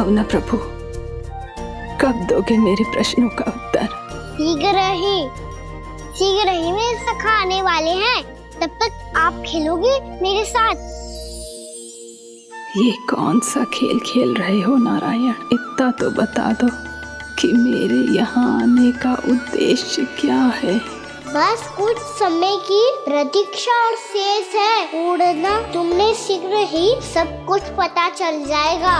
बताओ ना प्रभु, कब दोगे मेरे प्रश्नों का उत्तर? शीघ्र ही मेरे सखा आने वाले हैं, तब तक आप खेलोगे मेरे साथ। ये कौन सा खेल खेल रहे हो नारायण? इतना तो बता दो कि मेरे यहाँ आने का उद्देश्य क्या है? बस कुछ समय की प्रतीक्षा और शेष है। उड़ना तुमने शीघ्र ही सब कुछ पता चल जाएगा।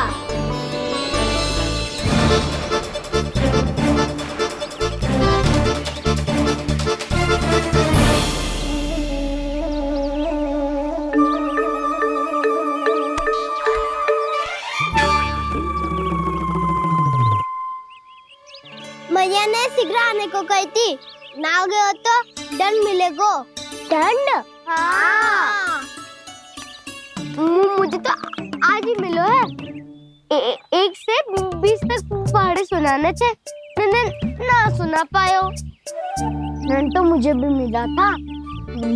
मैया ने शीघ्र आने को कही थी, ना हो गए तो दंड मिलेगा। दंड? हाँ। मुझे तो आज ही मिलो है। 1 से 20 तक पहाड़े सुनाने चे, ना सुना पायो। दंड तो मुझे भी मिला था,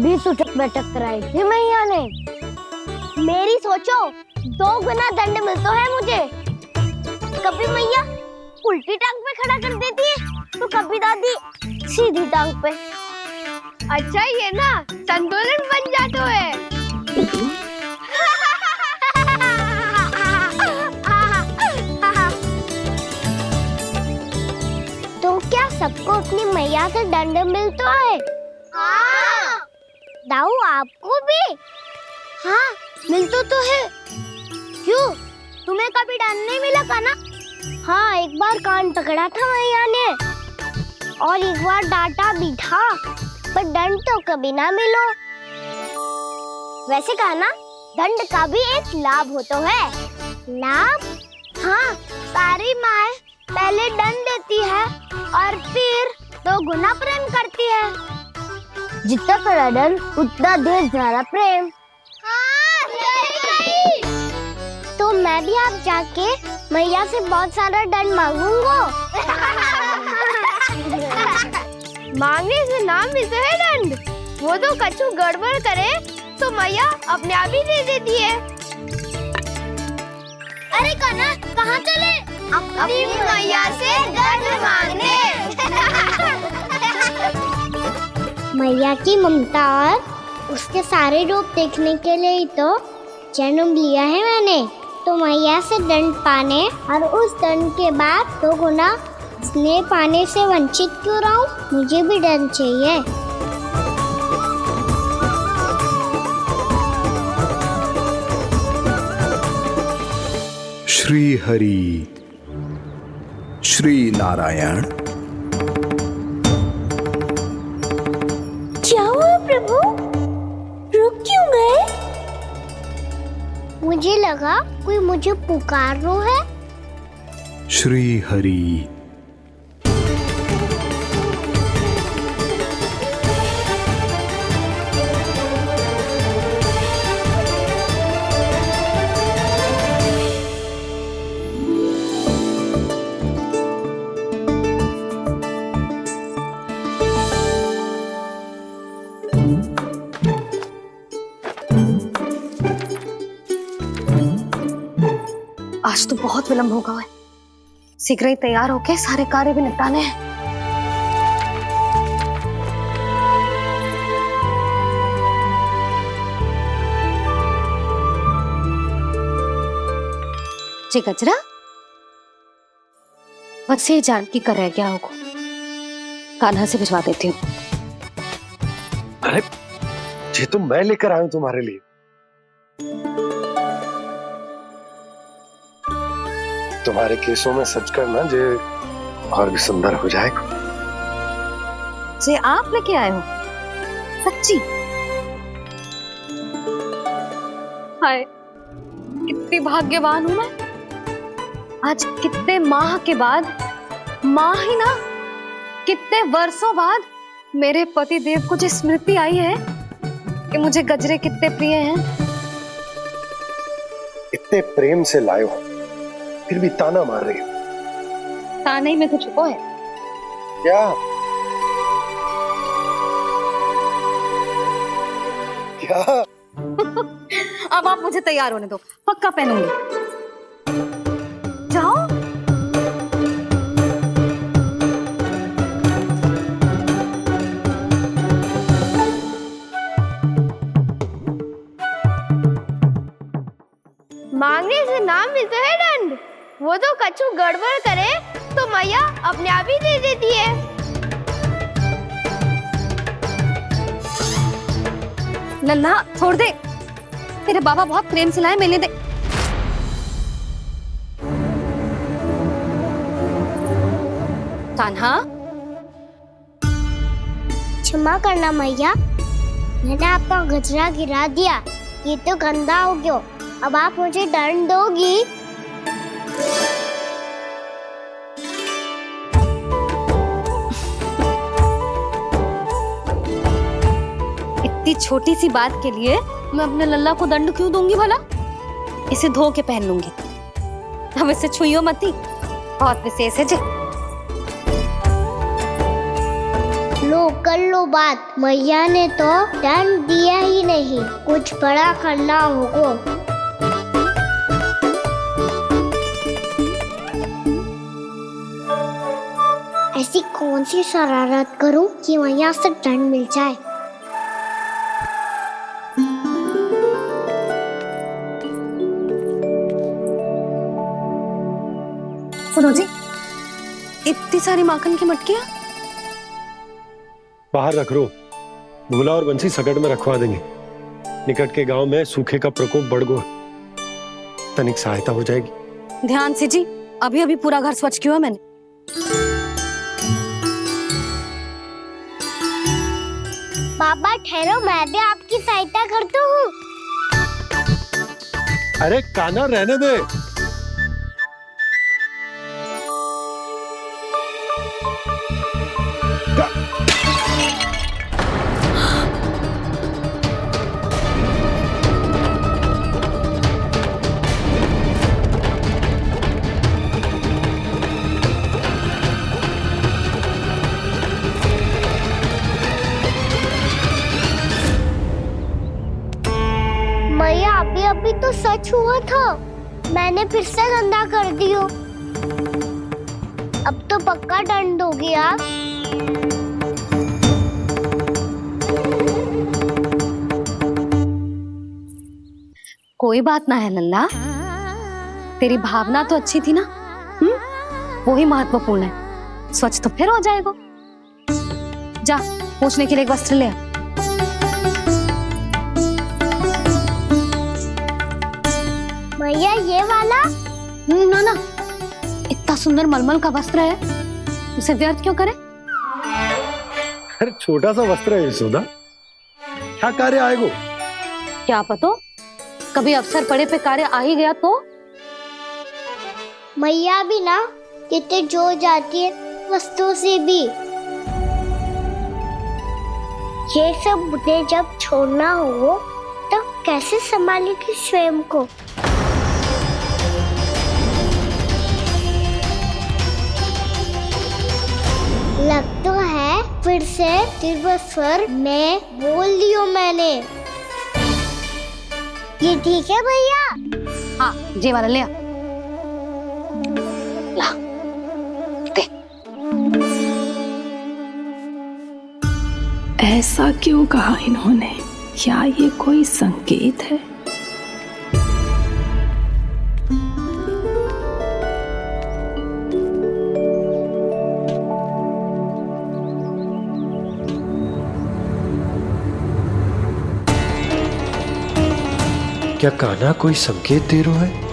20 उठक बैठक कराई थी मैया ने। मेरी सोचो 2 गुना दंड मिलता है मुझे। कभी मैया उल्टी टांग पे खड़ा कर देती है, तो कभी दादी सीधी टांग पे। अच्छा ये ना संतुलन बन जाता है। तो क्या सबको अपनी मैया से दंड मिलता है? हाँ। दाऊ आपको भी? हाँ मिलता तो है। क्यों, तुम्हें कभी दंड नहीं मिला का ना? हाँ, एक बार कान पकड़ा था मैया ने और एक बार डांटा भी था, पर दंड तो कभी ना मिलो। वैसे कहा ना, दंड का भी एक लाभ होता है। लाभ? हाँ, सारी माँ पहले दंड देती है और फिर 2 गुना प्रेम करती है। जितना बड़ा दंड उतना ढेर सारा प्रेम। हाँ, सही। तो मैं भी आप जाके मैया से बहुत सारा दंड मांगूंगा। मांगने से ना मिलता है दंड, वो तो कछु गड़बड़ करे तो मैया अपने आप ही दे देती है। अरे कना, कहाँ चले? अपनी मैया से दंड मांगने। मैया की ममता और उसके सारे रूप देखने के लिए ही तो जन्म लिया है मैंने। तो मैया से दंड पाने और उस दंड के बाद 2 गुना स्नेह पाने से वंचित क्यों रहूं? मुझे भी दंड चाहिए। श्री हरि, श्री नारायण। क्या हुआ प्रभु? रुक क्यों गए? मुझे लगा कोई मुझे पुकार रहा है। श्री हरि। आज तो बहुत विलंब होगा है। शीघ्र ही तैयार होके सारे कार्य भी निपटाने हैं। जी गजरा, बस ये जान की कर रह गया होगा, कान्हा से भिजवा देती हूँ। अरे ये तो मैं लेकर आया हूं तुम्हारे लिए। तुम्हारे केसों में सच करना जे और भी सुंदर हो जाएगा। जे आप लेके आए हो? सच्ची? हाय, कितनी भाग्यवान हूं मैं। आज कितने माह के बाद, माह ही ना, कितने वर्षों बाद मेरे पति देव को जो स्मृति आई है कि मुझे गजरे कितने प्रिय हैं। इतने प्रेम से लाए हो, फिर भी ताना मार रही हो। ताने में तो छुपो है। क्या? क्या? अब आप मुझे तैयार होने दो, पक्का पहनूंगी। जाओ। नाम ही तो है दंड। वो तो कछु गड़बड़ करे तो मैया अपने आप ही दे देती है। लल्ला छोड़ दे, तेरे बाबा बहुत प्रेम से लाए, मैंने दे। कान्हा, क्षमा करना मैया, मैंने आपका गजरा गिरा दिया, ये तो गंदा हो गया। अब आप मुझे दंड दोगी? इतनी छोटी सी बात के लिए मैं अपने लल्ला को दंड क्यों दूंगी भला? इसे धो के पहन लूंगी। अब इसे छुइयो मती, बहुत विशेष है जे। लो कर लो बात, मैया ने तो दंड दिया ही नहीं, कुछ बड़ा करना होगा। ऐसी कौन सी शरारत करूं कि मैया से दंड मिल जाए? सुनो जी, इतनी सारी माखन की मटकियां बाहर रख रो, भूला और बंसी सकट में रखवा देंगे। निकट के गांव में सूखे का प्रकोप बढ़ गो, तनिक सहायता हो जाएगी। ध्यान से जी, अभी अभी पूरा घर स्वच्छ किया है मैंने। पापा ठहरो, मैं भी आपकी सहायता करता हूँ। अरे कान्हा रहने दे। मैया अभी अभी तो सच हुआ था, मैंने फिर से गंदा कर दियो। अब तो पक्का दंड दोगी आप। कोई बात ना है लल्ला, तेरी भावना तो अच्छी थी ना, वो ही महत्वपूर्ण है। स्वच्छ तो फिर हो जाएगा। जा पूछने के लिए एक वस्त्र ले आ। भैया ये वाला? ना ना, इतना सुंदर मलमल का वस्त्र है, उसे व्यर्थ क्यों करे? अरे छोटा सा वस्त्र है यशोदा, क्या कार्य आएगो? क्या पता, कभी अवसर पड़े पे कार्य आ ही गया तो। मैया भी ना कितने जो जाती है वस्तुओं से भी। ये सब मुझे जब छोड़ना हो तो कैसे संभालेगी स्वयं को? लग तो है फिर से तीव्र स्वर में बोल दियो मैंने। ये ठीक है भैया? हाँ, जे वाला ले आ। ला, दे। ऐसा क्यों कहा इन्होंने? क्या ये कोई संकेत है? क्या कान्हा कोई संकेत दे रहा है?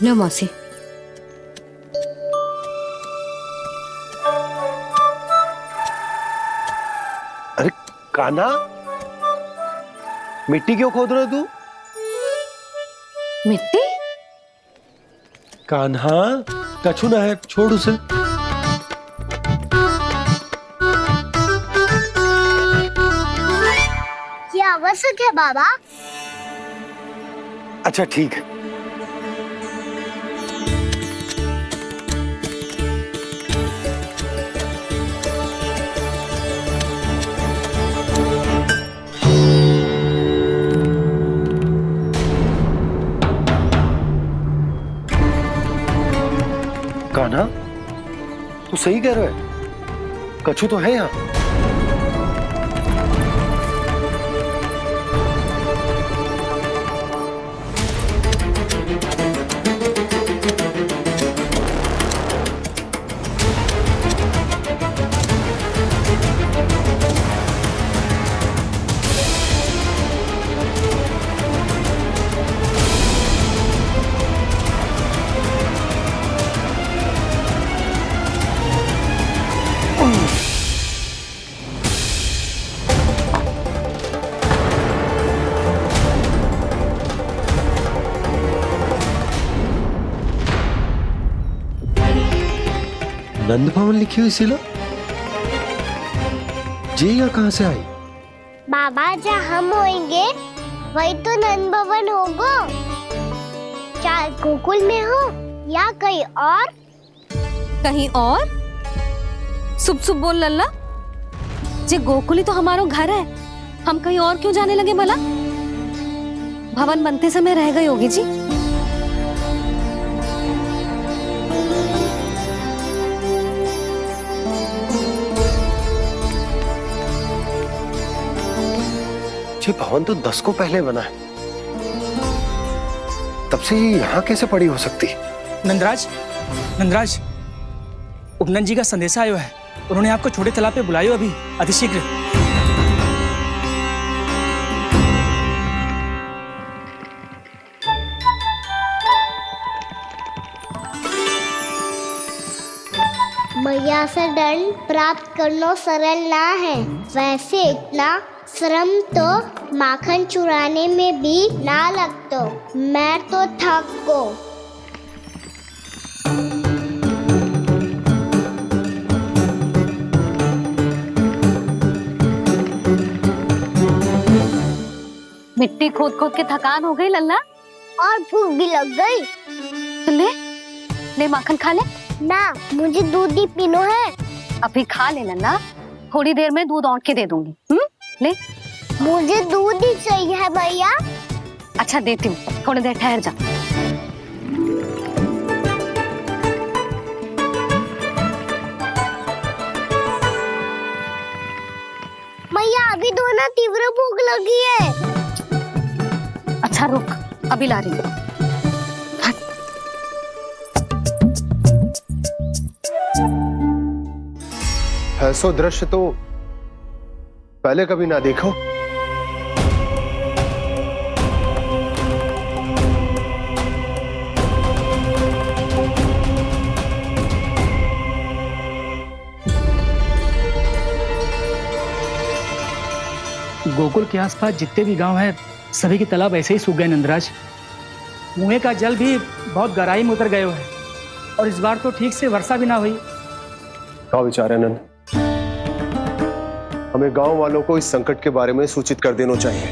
लो मौसी। अरे कान्हा, मिट्टी क्यों खोद रहे तू? मिट्टी? कान्हा, कछु ना है, छोड़ उसे। ये आवश्यक है बाबा। अच्छा ठीक है। तू सही कह रहा है, कछु तो है यहाँ। नंद भवन लिखी हुई सिला जी यहाँ कहाँ से आई? बाबा जहाँ हम होंगे वही तो नंद भवन होगा। चाहे गोकुल में हो या कहीं और। कहीं और? सुब सुब बोल लल्ला, जे गोकुली तो हमारो घर है, हम कहीं और क्यों जाने लगे भला? भवन बनते समय रह गए योगी जी। ये भवन तो 10 को पहले बना है, तब से ये यहाँ कैसे पड़ी हो सकती? नंदराज, नंदराज, उपनंद जी का संदेशा आयो है। उन्होंने आपको छोटे तालाब पे बुलायो अभी, अतिशीघ्र। मैया से दंड प्राप्त करना सरल ना है। वैसे इतना श्रम तो माखन चुराने में भी ना लगतो। मैं तो थक गो। मिट्टी खोद खोद के थकान हो गई लल्ला, और भूख भी लग गई। तो ले ले माखन खा ले। ना, मुझे दूध ही पीनो है। अभी खा ले लल्ला, थोड़ी देर में दूध औंट के दे दूंगी। ले। मुझे दूध ही चाहिए है भैया। अच्छा देती हूँ, थोड़ी देर ठहर जा। भैया अभी तो ना तीव्र भूख लगी है। अच्छा रुक, अभी ला रही हूँ। ऐसो दृश्य तो पहले कभी ना देखो। गोकुल के आसपास जितने भी गांव हैं, सभी के तालाब ऐसे ही सूख गए नंदराज। कुएं का जल भी बहुत गहराई में उतर गए है, और इस बार तो ठीक से वर्षा भी ना हुई। क्या विचार है नंद? हमें गांव वालों को इस संकट के बारे में सूचित कर देना चाहिए,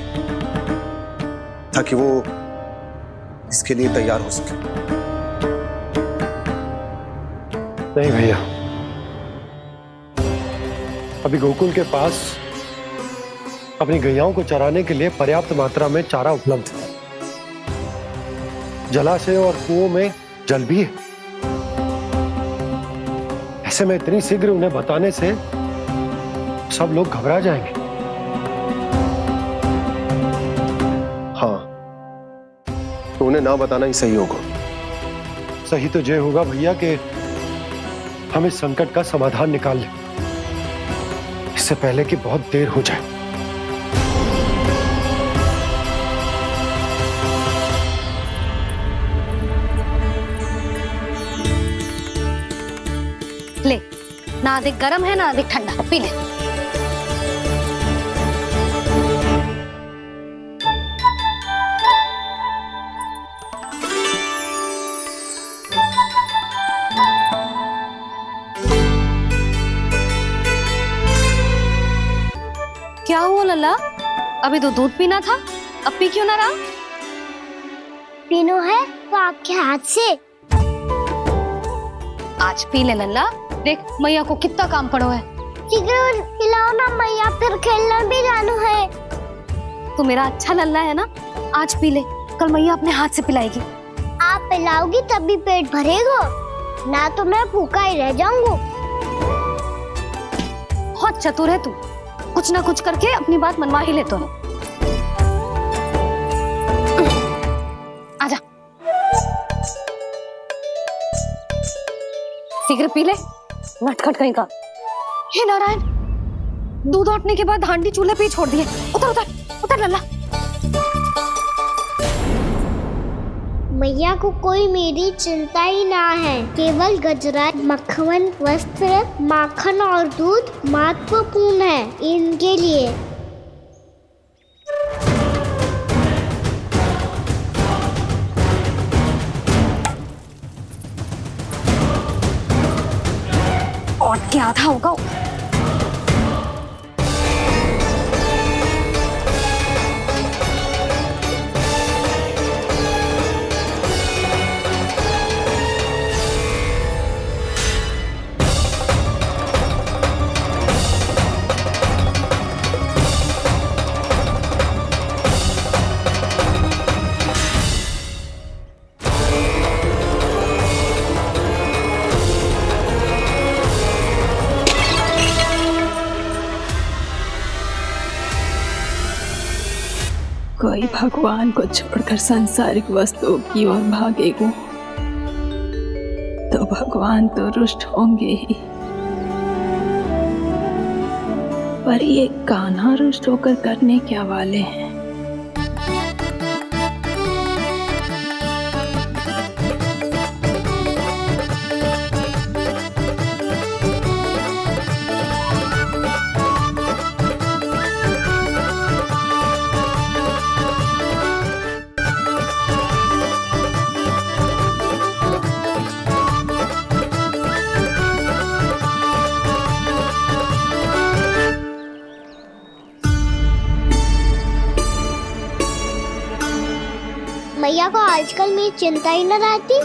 ताकि वो इसके लिए तैयार हो सके। नहीं भैया, अभी गोकुल के पास अपनी गैयाओं को चराने के लिए पर्याप्त मात्रा में चारा उपलब्ध है। जलाशय और कुओं में जल भी है। ऐसे में इतनी शीघ्र उन्हें बताने से सब लोग घबरा जाएंगे। हाँ, तो उन्हें ना बताना ही सही होगा। सही तो ये होगा भैया कि हम इस संकट का समाधान निकाल लें, इससे पहले कि बहुत देर हो जाए। ले, ना अधिक गर्म है ना अधिक ठंडा, पी ले। क्या हुआ लल्ला? अभी तो दूध पीना था, अब पी क्यों ना रहा? पीनो है तो आपके हाथ से। आज पी ले लल्ला, देख मैया को कितना काम पड़ो है। शीघ्र खिलाओ ना मैया, फिर खेलना भी जानो है। तू मेरा अच्छा लल्ला है ना, आज पी ले, कल मैया अपने हाथ से पिलाएगी। आप पिलाओगी तभी पेट भरेगा, ना तो मैं भूखा ही रह जाऊंगा। बहुत चतुर है तू, कुछ ना कुछ करके अपनी बात मनवा ही लेता है। आजा, शीघ्र पी ले, नटखट कहीं का। हे नारायण, दूध औटने के बाद हांडी चूल्हे पे ही छोड़ दिए। उतर उतर उतर लल्ला। मैया को कोई मेरी चिंता ही ना है, केवल गजरा, मक्खन, वस्त्र, माखन और दूध महत्वपूर्ण है इनके लिए। औट के आधा होगा। कोई भगवान को छोड़कर सांसारिक वस्तुओं की ओर भागेगा तो भगवान तो रुष्ट होंगे ही, पर ये कान्हा रुष्ट होकर करने क्या वाले हैं? मैया को आजकल मेरी चिंता ही न रहती।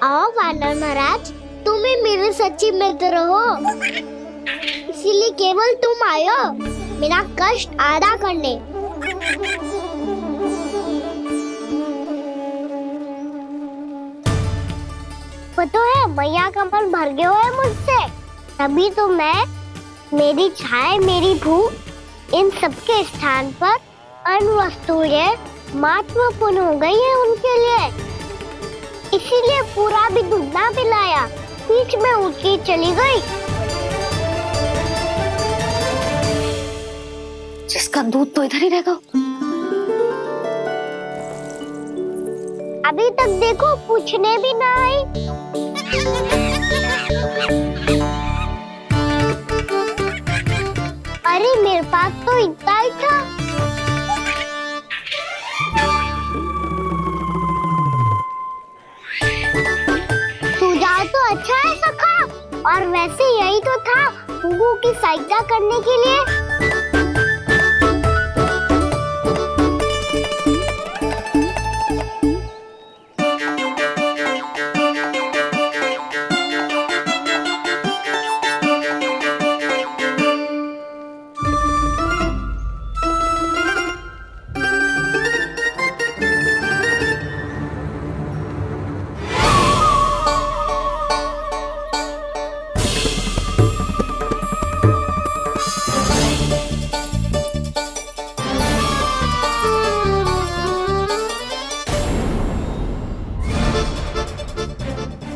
आओ वानर महाराज, तुम ही मेरे सच्ची मित्र हो, इसीलिए केवल तुम आयो मेरा कष्ट आधा करने। पता है मैया का मन भर गया है मुझसे, तभी तो मैं, मेरी छाया, मेरी भूख, इन सबके स्थान पर अन्य वस्तुएं महत्वपूर्ण हो गई है उनके लिए। इसीलिए पूरा भी दूध ना पिलाया, बीच में उठ के चली गई। जिसका दूध तो इधर ही रहेगा। अभी तक देखो पूछने भी ना आई। अरे मेरे पास तो इतना ही था। सुझाव तो अच्छा है सखा, और वैसे यही तो था गुगु की सहायता करने के लिए।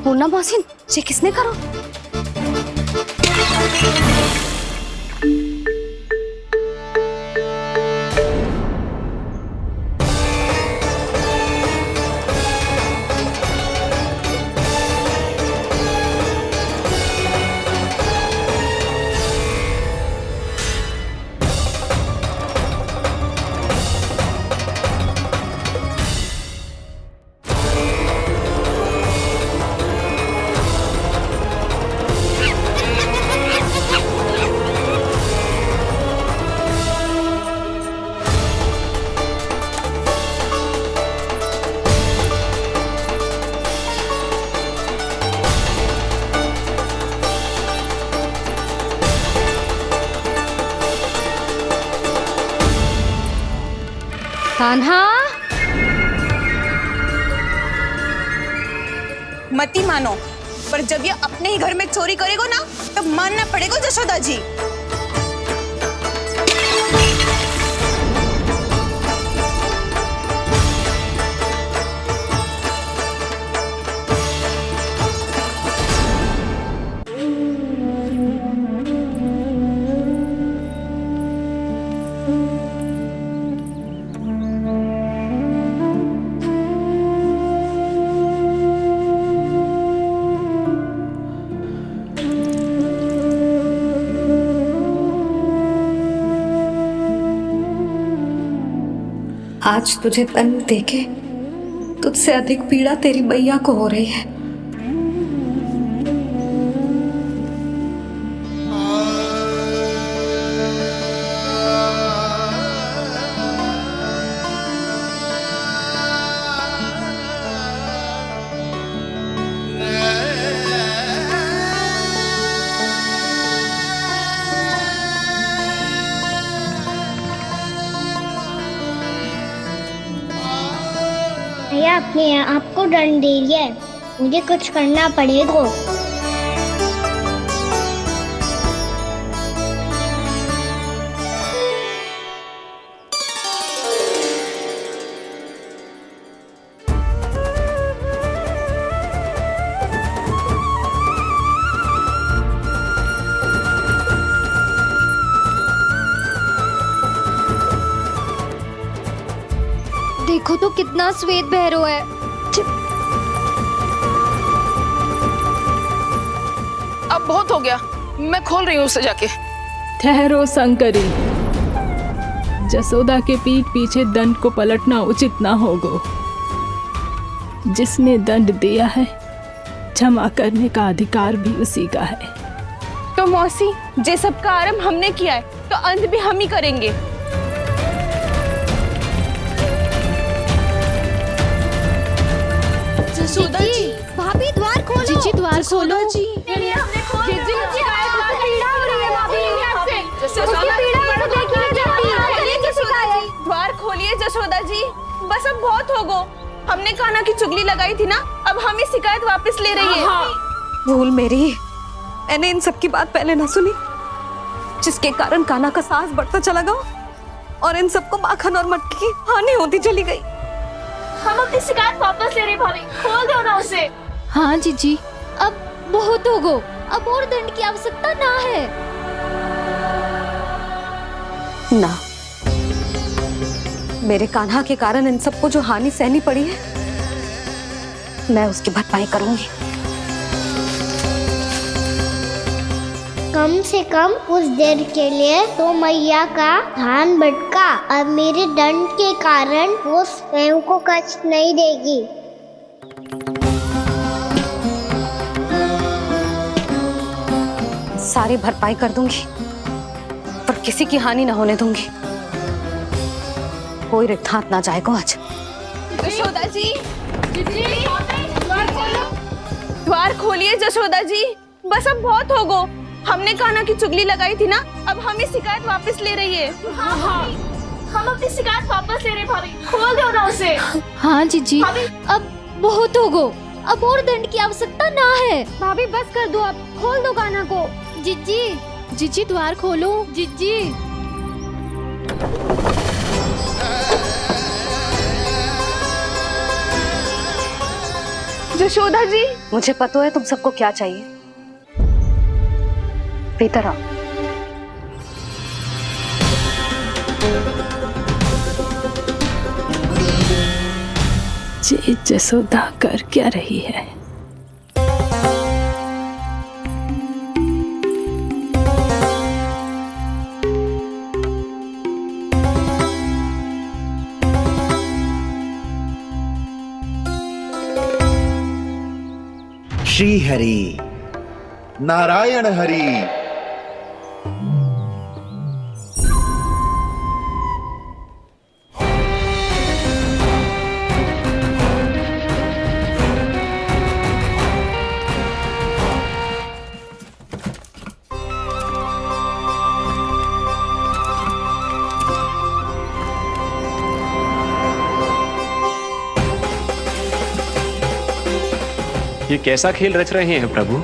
पूर्णा मौसी, ये किसने करो? कान्हा, मत ही मानो, पर जब ये अपने ही घर में चोरी करेगा ना, तो मानना पड़ेगा जशोदा जी। आज तुझे तन देके तुझसे अधिक पीड़ा तेरी मैया को हो रही है। भैया अपने आपको दंड दे रही है, मुझे कुछ करना पड़ेगा। देखो तो कितना श्वेत भैरव है। अब बहुत हो गया, मैं खोल रही हूँ उसे जाके। ठहरो शंकरी, जसोदा के पीठ पीछे दंड को पलटना उचित ना होगा। जिसने दंड दिया है क्षमा करने का अधिकार भी उसी का है। तो मौसी, जे सब का आरंभ हमने किया है तो अंत भी हम ही करेंगे। जसोदा जी, भाभी द्वार खोलो। जीजी द्वार खोलो। जी द्वार खोलिए जशोदा जी, बस अब बहुत हो गो। हमने कान्हा की चुगली लगाई थी ना, अब हम ही शिकायत वापस ले रही है। भूल मेरी, मैंने इन सब की बात पहले ना सुनी, जिसके कारण कान्हा का साहस बढ़ता चला गया और इन सबको माखन और मटकी की हानि होती चली गई। हम अपनी शिकायत वापस ले रहे भाभी, खोल दो ना उसे। हाँ जीजी, अब बहुत हो गो, अब और दंड की आवश्यकता ना है। ना, मेरे कान्हा के कारण इन सबको जो हानि सहनी पड़ी है, मैं उसकी भरपाई करूंगी। कम से कम कुछ देर के लिए तो मैया का ध्यान भटका, अब मेरे दंड के कारण वो स्वयं को कष्ट नहीं देगी। सारी भरपाई कर दूंगी, पर किसी की हानि ना होने दूंगी। कोई रिक्त हाथ ना जाएगा आज। जशोदा जी, द्वार खोलिए जशोदा जी, बस अब बहुत हो गो। हमने कान्हा की चुगली लगाई थी ना, अब हम ही शिकायत वापस ले रही है। हम अपनी शिकायत वापस ले रहे भाभी, खोल दो ना उसे। हाँ जीजी, अब बहुत हो गो, अब और दंड की आवश्यकता ना है। भाभी बस कर दो, अब खोल दो कान्हा को। जीजी, जीजी द्वार खोलो। जीजी, जशोदा जी, मुझे पता है तुम सबको क्या चाहिए। भीतर आओ। ये जसोदा कर क्या रही है? श्री हरि नारायण हरि। ये कैसा खेल रच रहे हैं प्रभु?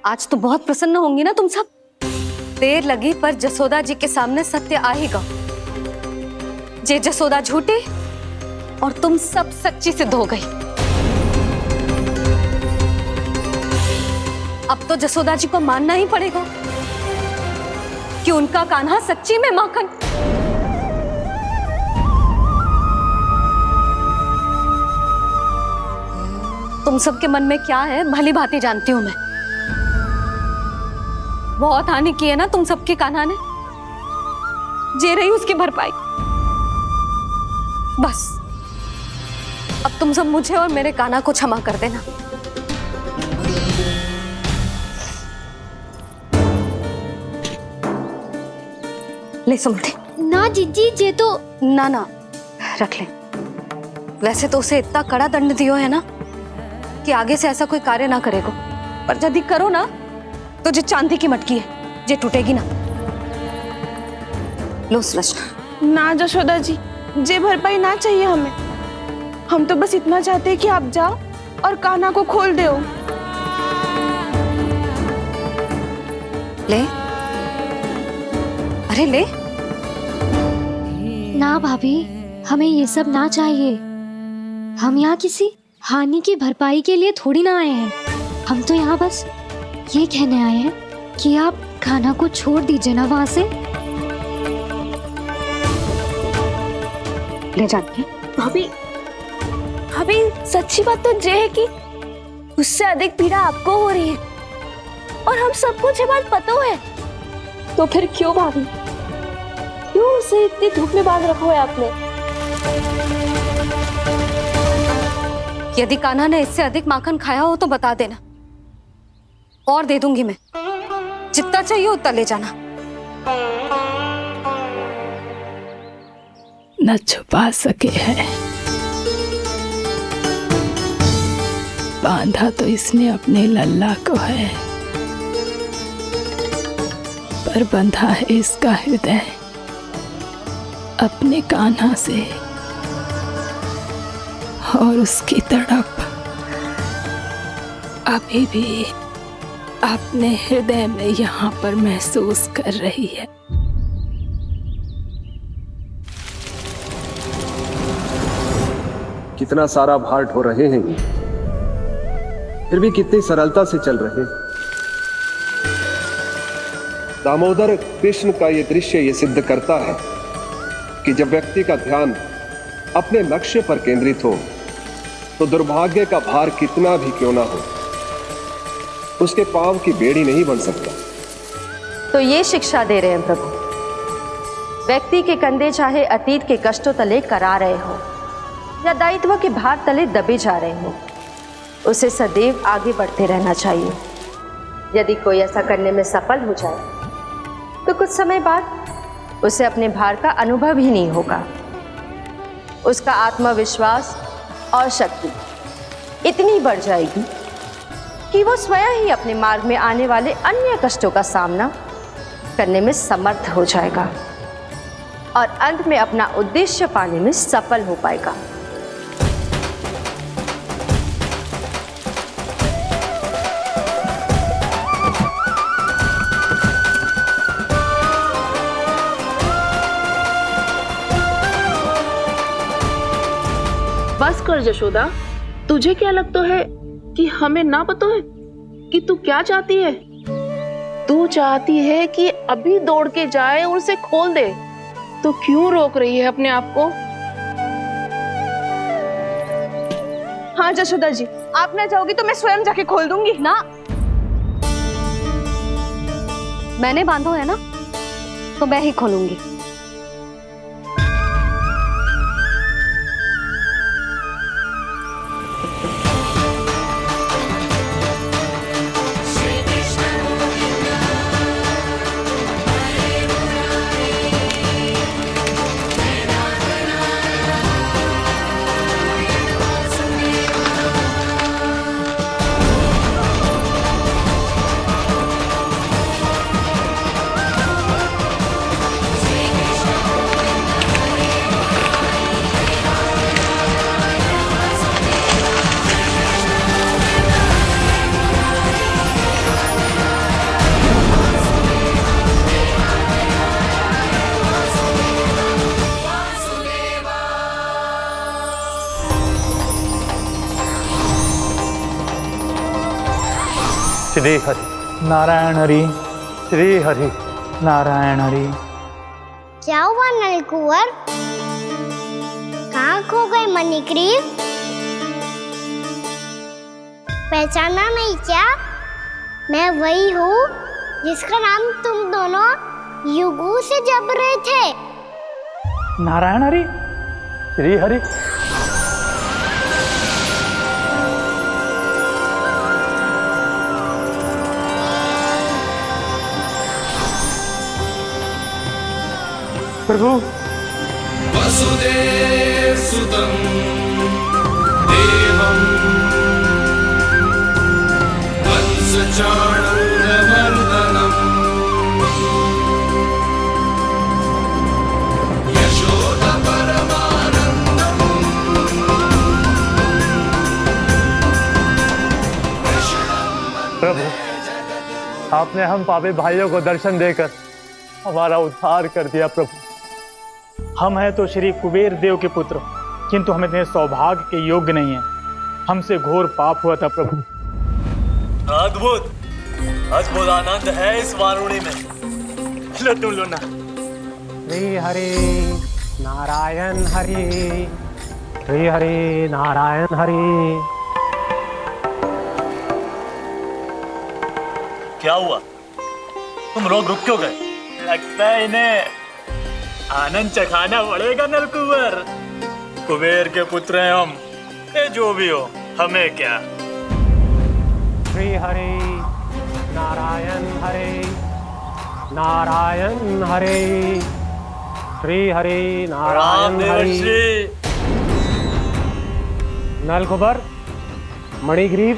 आज तो बहुत प्रसन्न होंगी ना तुम सब। देर लगी पर जसोदा जी के सामने सत्य आएगा। जे जसोदा झूठी और तुम सब सच्ची सिद्ध हो गई। अब तो जसोदा जी को मानना ही पड़ेगा कि उनका कान्हा सच्ची में माखन। तुम सबके मन में क्या है भली भांति जानती हूं मैं। बहुत हानि की है ना तुम सबके कान्हा ने, जे रही उसकी भरपाई। बस अब तुम सब मुझे और मेरे कान्हा को क्षमा कर देना। ले सुमति। ना जीजी, जे तो ना रख ले। वैसे तो उसे इतना कड़ा दंड दियो है ना कि आगे से ऐसा कोई कार्य ना करेगा, पर यदि करो ना तो जो चांदी की मटकी है जे टूटेगी ना। लो सृष्टि। ना जशोदा जी, जे भरपाई ना चाहिए हमें। हम तो बस इतना चाहते हैं कि आप जाओ और कान्हा को खोल दो। ले, अरे ले। ना भाभी, हमें ये सब ना चाहिए। हम यहाँ किसी हानि की भरपाई के लिए थोड़ी ना आए हैं। हम तो यहाँ बस ये कहने आए हैं कि आप कान्हा को छोड़ दीजिए ना वहां से। ले जाती भाभी, भाभी सच्ची बात तो ये है कि उससे अधिक पीड़ा आपको हो रही है और हम सबको ये बात पता है। तो फिर क्यों भाभी, क्यों उसे इतनी धूप में बांध रखा है आपने? यदि कान्हा ने इससे अधिक माखन खाया हो तो बता देना, और दे दूंगी मैं। जितना चाहिए उतना ले जाना। न छुपा सके है, बांधा तो इसने अपने लल्ला को है, पर बंधा है इसका हृदय अपने कान्हा से। और उसकी तड़प अभी भी अपने हृदय में यहाँ पर महसूस कर रही है। कितना सारा भार ढो रहे हैं, फिर भी कितनी सरलता से चल रहे हैं। दामोदर कृष्ण का ये दृश्य ये सिद्ध करता है कि जब व्यक्ति का ध्यान अपने लक्ष्य पर केंद्रित हो तो दुर्भाग्य का भार कितना भी क्यों ना हो, उसके पांव की बेड़ी नहीं बन सकता। तो ये शिक्षा दे रहे हैं प्रभु। व्यक्ति के कंधे चाहे अतीत के कष्टों तले करा रहे हो या दायित्व के भार तले दबे जा रहे हो, उसे सदैव आगे बढ़ते रहना चाहिए। यदि कोई ऐसा करने में सफल हो जाए तो कुछ समय बाद उसे अपने भार का अनुभव ही नहीं होगा। उसका आत्मविश्वास और शक्ति इतनी बढ़ जाएगी कि वो स्वयं ही अपने मार्ग में आने वाले अन्य कष्टों का सामना करने में समर्थ हो जाएगा और अंत में अपना उद्देश्य पाने में सफल हो पाएगा। बस कर जशोदा, तुझे क्या लगता है कि हमें ना पता है कि तू क्या चाहती है? तू चाहती है कि अभी दौड़ के जाए और उसे खोल दे, तो क्यों रोक रही है अपने आप को? हाँ जशोदा जी, आप ना जाओगी तो मैं स्वयं जाके खोल दूंगी। ना, मैंने बांधो है ना, तो मैं ही खोलूंगी। श्री हरि नारायण हरि, श्री हरि नारायण हरि। क्या हुआ नलकुंवर? कहाँ खो गए मणिग्रीव? पहचाना नहीं क्या? मैं वही हूँ जिसका नाम तुम दोनों युगों से जप रहे थे। नारायण हरि, श्री हरि। प्रभु वसुदेव सुतं देवं वंशचाणूरमर्दनम् यशोदपरमानन्दम् प्रभु, आपने हम पापी भाइयों को दर्शन देकर हमारा उद्धार कर दिया। प्रभु, हम हैं तो श्री कुबेर देव के पुत्र, किंतु हम इतने सौभाग्य के योग्य नहीं हैं। हमसे घोर पाप हुआ था प्रभु। अद्भुत अद्भुत आनंद है इस वारुणी में। लो तुम लो ना। श्री हरि नारायण हरि, श्री हरि नारायण हरि। क्या हुआ? तुम लोग रुक क्यों गए? लगता है इन्हें आनंद चखाना पड़ेगा। नलकुंवर, कुबेर के पुत्र हैं हम, ये जो भी हो हमें क्या। श्री हरि नारायण हरि, नारायण हरि, श्री हरि नारायण हरि। नलकुबर, मणिग्रीव,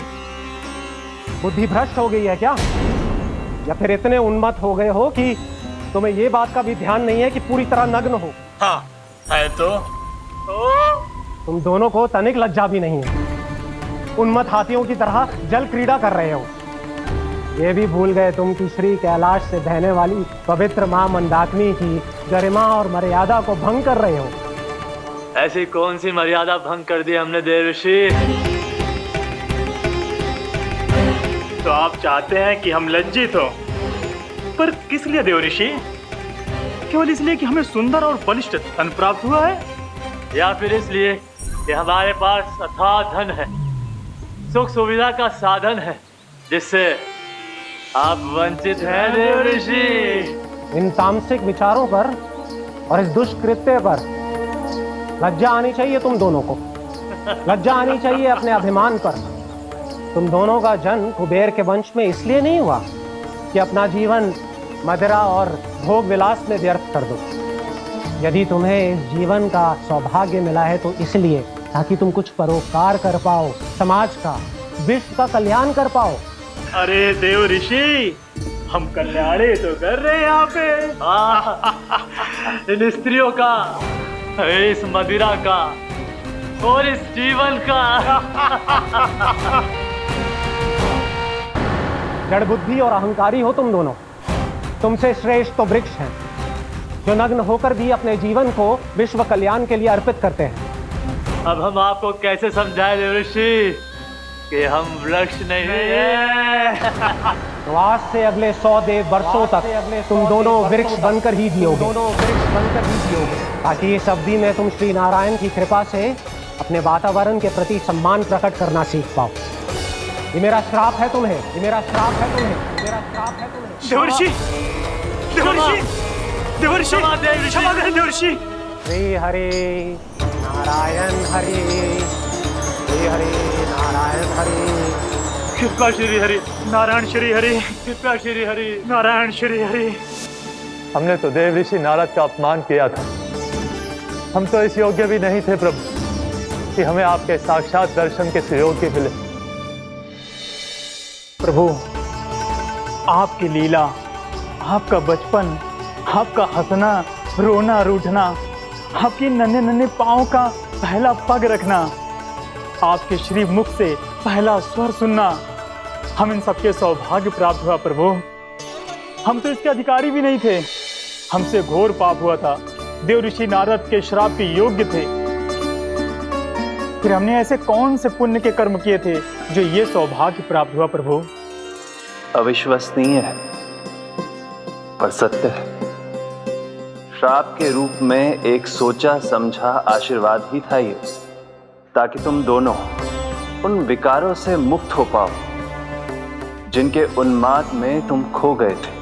बुद्धि भ्रष्ट हो गई है क्या? या फिर इतने उन्मत्त हो गए हो कि तुम्हें ये बात का भी ध्यान नहीं है कि पूरी तरह नग्न हो? हाँ है तो तुम दोनों को तनिक लज्जा भी नहीं है। उन्मत्त हाथियों की तरह जल क्रीड़ा कर रहे हो। ये भी भूल गए तुम कि श्री कैलाश से बहने वाली पवित्र मां मंदाकिनी की गरिमा और मर्यादा को भंग कर रहे हो। ऐसी कौन सी मर्यादा भंग कर दी हमने देवर्षि? तो आप चाहते हैं कि हम लज्जित हो, पर किस लिए देवऋषि? केवल इसलिए कि हमें सुंदर और बलिष्ठ धन प्राप्त हुआ है, या फिर इसलिए कि हमारे पास अथाह धन है, सुख सुविधा का साधन है, जिससे आप वंचित हैं देवर्षि? इन तामसिक विचारों पर और इस दुष्कृत्य पर लज्जा आनी चाहिए तुम दोनों को। लज्जा आनी चाहिए अपने अभिमान पर। तुम दोनों का जन्म कुबेर के वंश में इसलिए नहीं हुआ कि अपना जीवन मदिरा और भोग विलास में व्यर्थ कर दो। यदि तुम्हें इस जीवन का सौभाग्य मिला है तो इसलिए ताकि तुम कुछ परोपकार कर पाओ, समाज का, विश्व का कल्याण कर पाओ। अरे देवऋषि, हम कल्याणी तो कर रहे हैं यहाँ पे। इन स्त्रियों का, इस मदिरा का और इस जीवन का। जड़ बुद्धि और अहंकारी हो तुम दोनों। तुमसे श्रेष्ठ तो वृक्ष हैं, जो नग्न होकर भी अपने जीवन को विश्व कल्याण के लिए अर्पित करते हैं। अब हम आपको कैसे समझाएं देवर्षि कि हम वृक्ष नहीं हैं? तो आज से अगले 100 देव वर्षों तक तुम दोनों वृक्ष बनकर ही जियोगे। ताकि इस अवधि में तुम श्री नारायण की कृपा से अपने वातावरण के प्रति सम्मान प्रकट करना सीख पाओ। ये मेरा श्राप है तुम्हें, ये मेरा श्राप है तुम्हें, मेरा श्राप है तुम्हें। देवर्षि, देवर्षि, देवर्षि, क्षमा करें देवर्षि। श्री हरि नारायण हरि, श्री हरि नारायण हरि। कृपा श्री हरि नारायण, श्री हरि कृपा, श्री हरि नारायण, श्री हरि। हमने तो देवर्षि नारद का अपमान किया था। हम तो इस योग्य भी नहीं थे प्रभु कि हमें आपके साक्षात दर्शन के सुयोग्य मिले। प्रभु, आपकी लीला, आपका बचपन, आपका हंसना, रोना, रूठना, आपकी नन्हे नन्हे पाँव का पहला पग रखना, आपके श्री मुख से पहला स्वर सुनना, हम इन सबके सौभाग्य प्राप्त हुआ प्रभु। हम तो इसके अधिकारी भी नहीं थे। हमसे घोर पाप हुआ था, देवर्षि नारद के श्राप के योग्य थे। फिर हमने ऐसे कौन से पुण्य के कर्म किए थे जो ये सौभाग्य प्राप्त हुआ प्रभु? अविश्वसनीय है पर सत्य है। श्राप के रूप में एक सोचा समझा आशीर्वाद ही था ये, ताकि तुम दोनों उन विकारों से मुक्त हो पाओ जिनके उन्माद में तुम खो गए थे।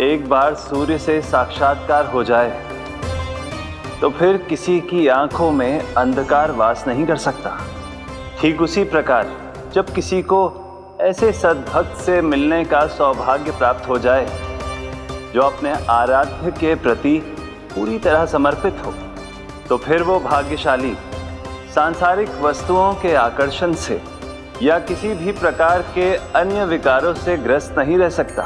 एक बार सूर्य से साक्षात्कार हो जाए तो फिर किसी की आंखों में अंधकार वास नहीं कर सकता। ठीक उसी प्रकार जब किसी को ऐसे सद्भक्त से मिलने का सौभाग्य प्राप्त हो जाए जो अपने आराध्य के प्रति पूरी तरह समर्पित हो, तो फिर वो भाग्यशाली सांसारिक वस्तुओं के आकर्षण से या किसी भी प्रकार के अन्य विकारों से ग्रस्त नहीं रह सकता।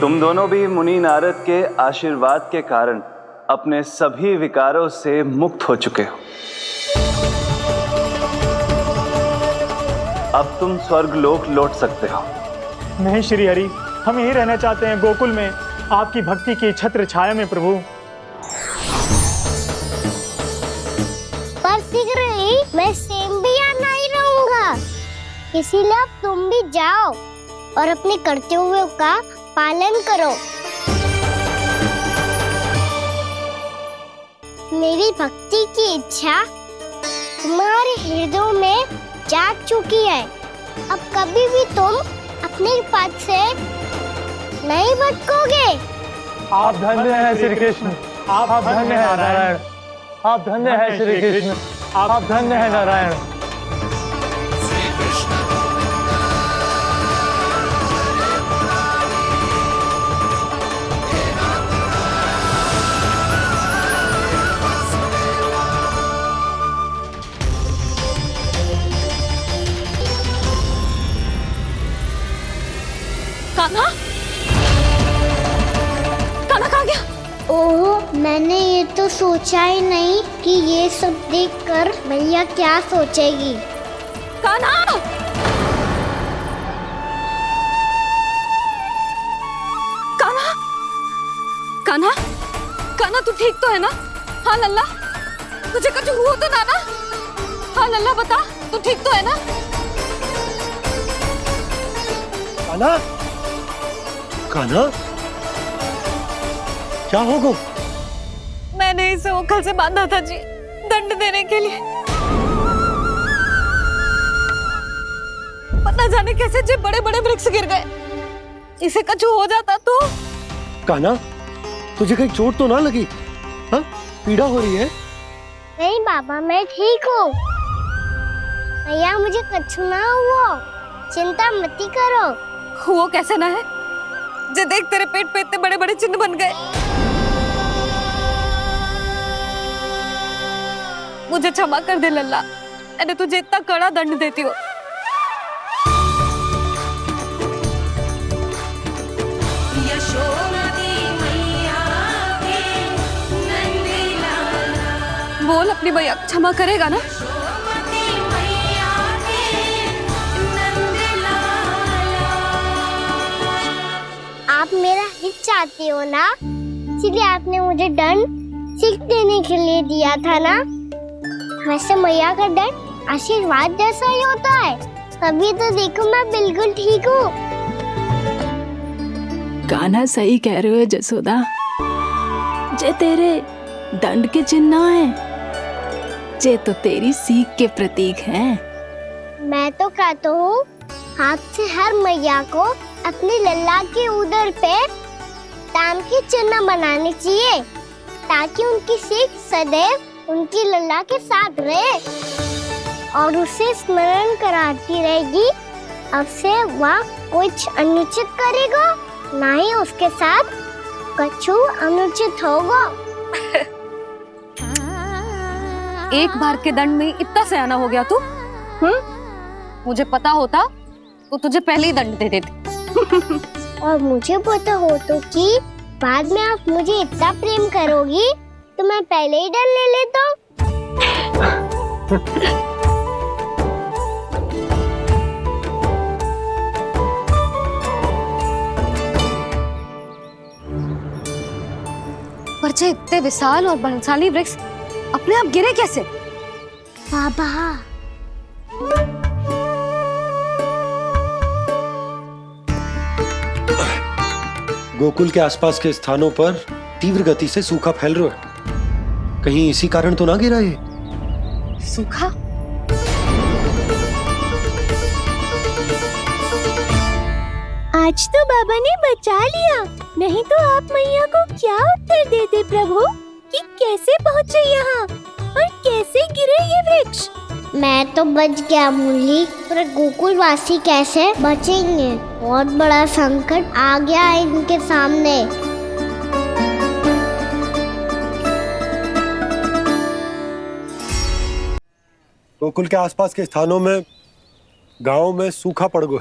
तुम दोनों भी मुनि नारद के आशीर्वाद के कारण अपने सभी विकारों से मुक्त हो चुके हो। अब तुम स्वर्गलोक लौट सकते हो। नहीं श्री हरि, हम यही रहना चाहते हैं गोकुल में, आपकी भक्ति की छत्र छाया में प्रभु। पर शीघ्र ही मैं सेम्बिया नहीं रहूंगा, इसीलिए अब तुम भी जाओ और अपने कर्तव्यों का पालन करो। मेरी भक्ति की इच्छा तुम्हारे हृदय में जाग चुकी है। अब कभी भी तुम अपने पद से नहीं भटकोगे। आप धन्य हैं श्री कृष्ण, आप धन्य हैं नारायण, आप धन्य हैं श्री कृष्ण, आप धन्य हैं नारायण। कान्हा, कान्हा कहाँ गया? ओह, मैंने ये तो सोचा ही नहीं कि ये सब देखकर भैया क्या सोचेगी। कान्हा! कान्हा! कान्हा! कान्हा तू ठीक तो है ना? हाँ लल्ला, तुझे कुछ हुआ तो ना? हाँ लल्ला बता, तू ठीक तो है ना? कान्हा, कान्हा, क्या होगा? मैंने इसे ओखल से बांधा था जी, दंड देने के लिए। पता जाने कैसे जो बड़े बड़े वृक्ष गिर गए। इसे कुछ हो जाता तो? कान्हा, तुझे कहीं चोट तो ना लगी? हाँ, पीड़ा हो रही है? नहीं बाबा, मैं ठीक हूँ। भैया मुझे कुछ ना हुआ, चिंता मत करो। वो कैसे ना है? जे देख तेरे पेट पे इतने बड़े बड़े चिन्ह बन गए। मुझे क्षमा कर दे लल्ला, मैंने तुझे इतना कड़ा दंड देती हो। बोल अपनी भैया क्षमा करेगा ना? आप मेरा हित चाहते हो ना, इसलिए आपने मुझे दंड सीख देने के लिए दिया था ना। वैसे मैया का दंड आशीर्वाद जैसा ही होता है, तभी तो देखो मैं बिल्कुल ठीक हूँ। कान्हा सही कह रहे हो जसोदा, जे तेरे दंड के चिन्ह है, जे तो तेरी सीख के प्रतीक हैं। मैं तो कहता हूँ हाथ से हर मैया को अपनी लल्ला के उदर पे ताम के चिन्ह बनाने चाहिए, ताकि उनकी सीख सदैव उनकी लल्ला के साथ रहे और उसे स्मरण कराती रहेगी। अब से वह कुछ अनुचित करेगा, ना ही उसके साथ कुछ अनुचित होगा। एक बार के दंड में इतना सयाना हो गया तू? मुझे पता होता तो तुझे पहले ही दंड दे देती। और मुझे पता हो तो कि बाद में आप मुझे इतना प्रेम करोगी तो मैं पहले ही डर ले लेता हूँ। पर जे इतने विशाल और बलशाली वृक्ष अपने आप गिरे कैसे? बाबा, गोकुल के आसपास के स्थानों पर तीव्र गति से सूखा फैल रहा है। कहीं इसी कारण तो ना गिरा ये? सूखा? आज तो बाबा ने बचा लिया, नहीं तो आप मैया को क्या उत्तर देते प्रभु कि कैसे पहुँचे यहाँ और कैसे गिरे ये वृक्ष। मैं तो बच गया मुरली, पर गोकुल वासी कैसे बचेंगे? बहुत बड़ा संकट आ गया है इनके सामने। गोकुल के आसपास के स्थानों में, गांवों में सूखा पड़ गया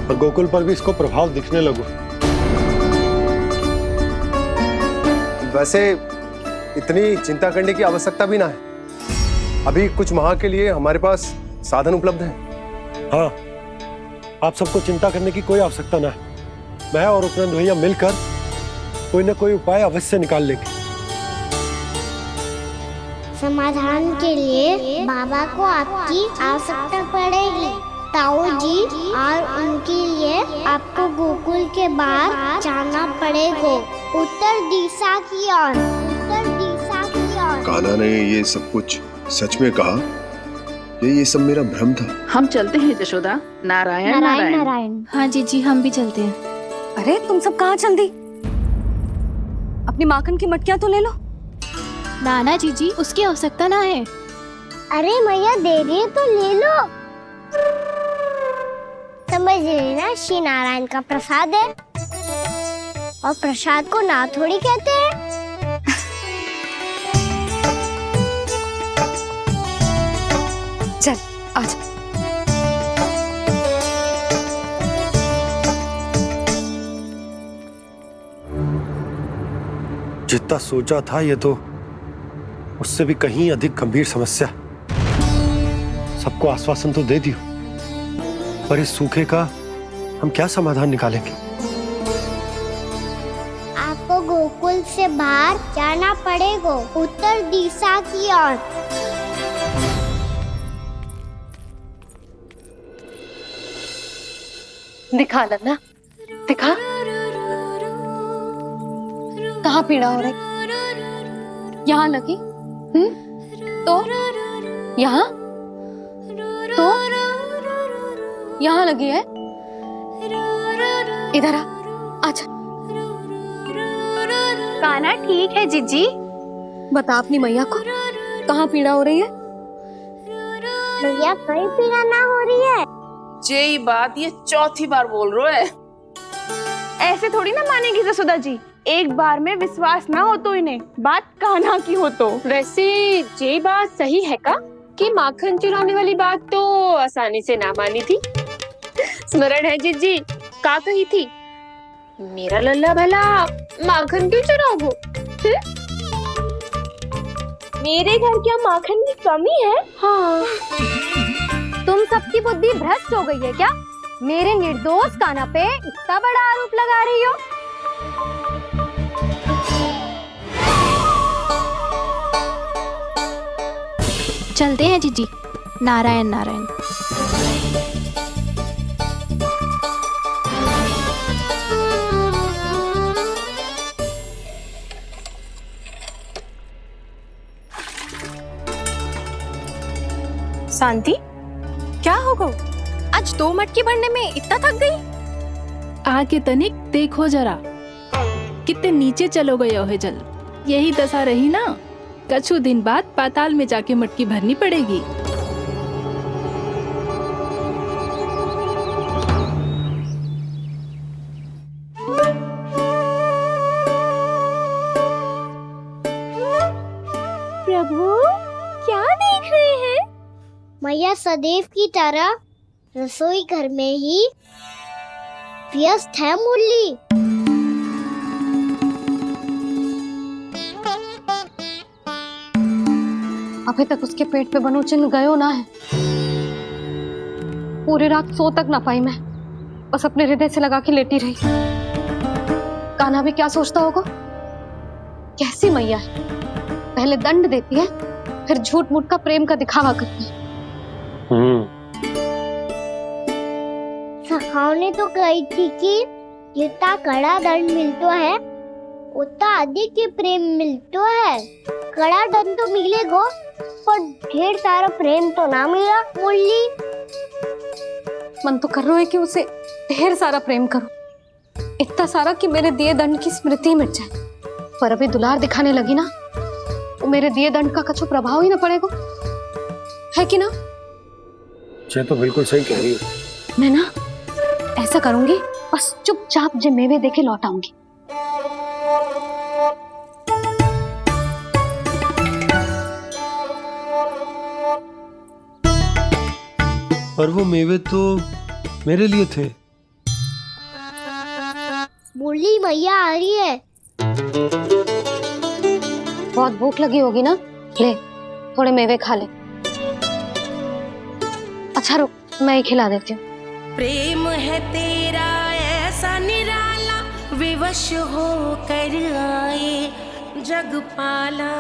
और गोकुल पर भी इसको प्रभाव दिखने लगा। वैसे इतनी चिंता करने की आवश्यकता भी ना है। अभी कुछ माह के लिए हमारे पास साधन उपलब्ध हैं। हाँ, आप सबको चिंता करने की कोई आवश्यकता ना है। मैं और उपनंद भैया मिलकर कोई ना कोई उपाय अवश्य निकाल लेंगे। समाधान के लिए बाबा को आपकी आवश्यकता पड़ेगी। ताऊ जी और उनके लिए आपको गोकुल के बाहर जाना पड़ेगा, उत्तर दिशा की ओर, उत्तर दिशा की ओर। कान्हा ने ये सब कुछ सच में कहा? ये सब मेरा भ्रम था? हम चलते हैं जशोदा। नारायण नारायण नारायण। हाँ जी हम भी चलते हैं। अरे तुम सब कहाँ चल दी? अपनी माखन की मटकियाँ तो ले लो। नाना जी उसकी आवश्यकता ना है। अरे मैया दे रही है तो ले लो। समझ लेना, श्री नारायण का प्रसाद है और प्रसाद को ना थोड़ी कहते हैं। चल आज। जितना सोचा था ये तो उससे भी कहीं अधिक गंभीर समस्या। सबको आश्वासन तो दे दियो, पर इस सूखे का हम क्या समाधान निकालेंगे? आपको गोकुल से बाहर जाना पड़ेगा, उत्तर दिशा की ओर। दिखा लन्ना, दिखा। कहाँ पीड़ा हो रही? यहाँ लगी? तो यहाँ? तो यहाँ लगी है? इधर आ, आजा। कान्हा ठीक है जीजी। बता अपनी मैया को कहाँ पीड़ा हो रही है? भैया कहीं पीड़ा ना हो रही है। यही बात ये चौथी बार बोल रहे है। ऐसे थोड़ी ना मानेगी जसोदा जी। एक बार में विश्वास ना हो तो इन्हें बात कान्हा की हो तो। वैसे ये बात सही है का कि माखन चुराने वाली बात तो आसानी से ना मानी थी। स्मरण है जीजी का कही थी, मेरा लल्ला भला माखन क्यों चुराओगे? मेरे घर क्या माखन की कमी है? हाँ। तुम सबकी बुद्धि भ्रष्ट हो गई है क्या? मेरे निर्दोष कान्हा पे इतना बड़ा आरोप लगा रही हो? चलते हैं जीजी। नारायण नारायण। शांति, क्या हो गो? आज 2 मटकी भरने में इतना थक गई? आके तनिक देखो जरा, कितने नीचे चलो गए हो जल। यही दशा रही ना, कछु दिन बाद पाताल में जाके मटकी भरनी पड़ेगी। प्रभु क्या देख रहे हैं? मैया सदैव की तरह रसोई घर में ही व्यस्त है मुरली। अभी तक उसके पेट पे बनो चिन्ह गयो ना है। पूरी रात सो तक ना पाई मैं, बस अपने हृदय से लगा के लेटी रही। कान्हा भी क्या सोचता होगा? कैसी मैया है, पहले दंड देती है फिर झूठ मूठ का प्रेम का दिखावा करती है। सखाओ ने तो कही थी कि जितना कड़ा दंड मिलतो है उतना अधिक ही प्रेम मिलतो है। कड़ा दंड तो मिलेगो पर ढेर सारा प्रेम तो ना मिला। मुरली मन तो कर रहा है कि उसे ढेर सारा प्रेम करूं, इतना सारा कि मेरे दिए दंड की स्मृति मिट जाए। पर अभी दुलार दिखाने लगी ना, वो मेरे दिए दंड का कछु प्रभाव ही ना पड़ेगा, है कि ना? ये तो बिल्कुल सही कह रही है। मैं ना ऐसा करूंगी, बस चुपचाप जे मेवे देके लौट आऊंगी। और वो मेवे तो मेरे लिए थे। मुरली मैया आ रही है। बहुत भूख लगी होगी ना, ले थोड़े मेवे खा ले। अच्छा रुक, मैं ही खिला देती हूँ। प्रेम है तेरा ऐसा निराला, विवश हो कर आए जग पाला।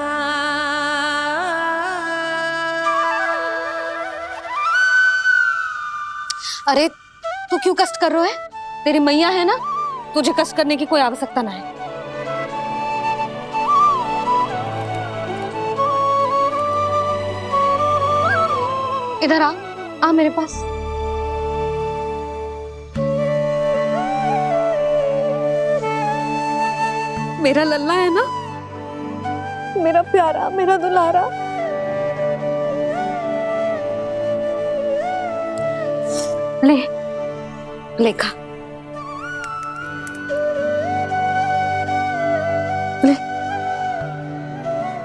अरे तू क्यों कष्ट कर रहा है? तेरी मैया है ना, तुझे कष्ट करने की कोई आवश्यकता ना है। इधर आ मेरे पास। मेरा लल्ला है ना, मेरा प्यारा, मेरा दुलारा। ले खा। ले।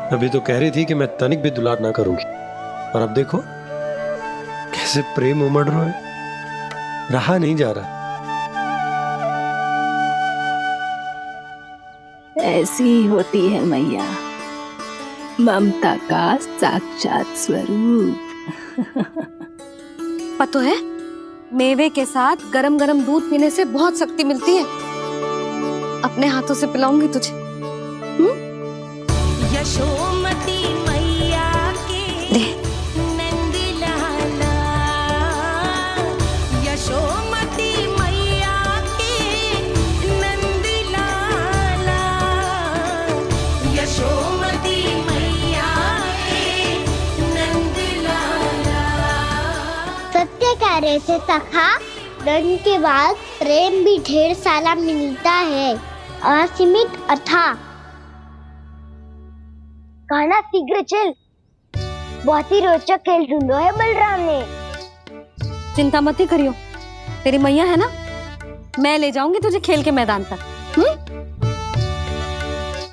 अभी तो कह रही थी कि मैं तनिक भी दुलार ना करूंगी, और अब देखो कैसे प्रेम उमड़ रहा है, रहा नहीं जा रहा। ऐसी ही होती है मैया, ममता का साक्षात स्वरूप। पता है, मेवे के साथ गरम गरम दूध पीने से बहुत शक्ति मिलती है। अपने हाथों से पिलाऊंगी तुझे। यशोमती मैया के नंद लाला, यशोमती मैया के नंद लाला, यशोमती मैया के नंद लाला। सत्य कह रहे थे सखा, दंड के बाद प्रेम भी ढेर सारा मिलता है, असीमित अथाह। गाना शीघ्र चल, बहुत ही रोचक खेल ढूंढो है बलराम ने। चिंता मत ही करियो, तेरी मैया है ना, मैं ले जाऊंगी तुझे खेल के मैदान पर।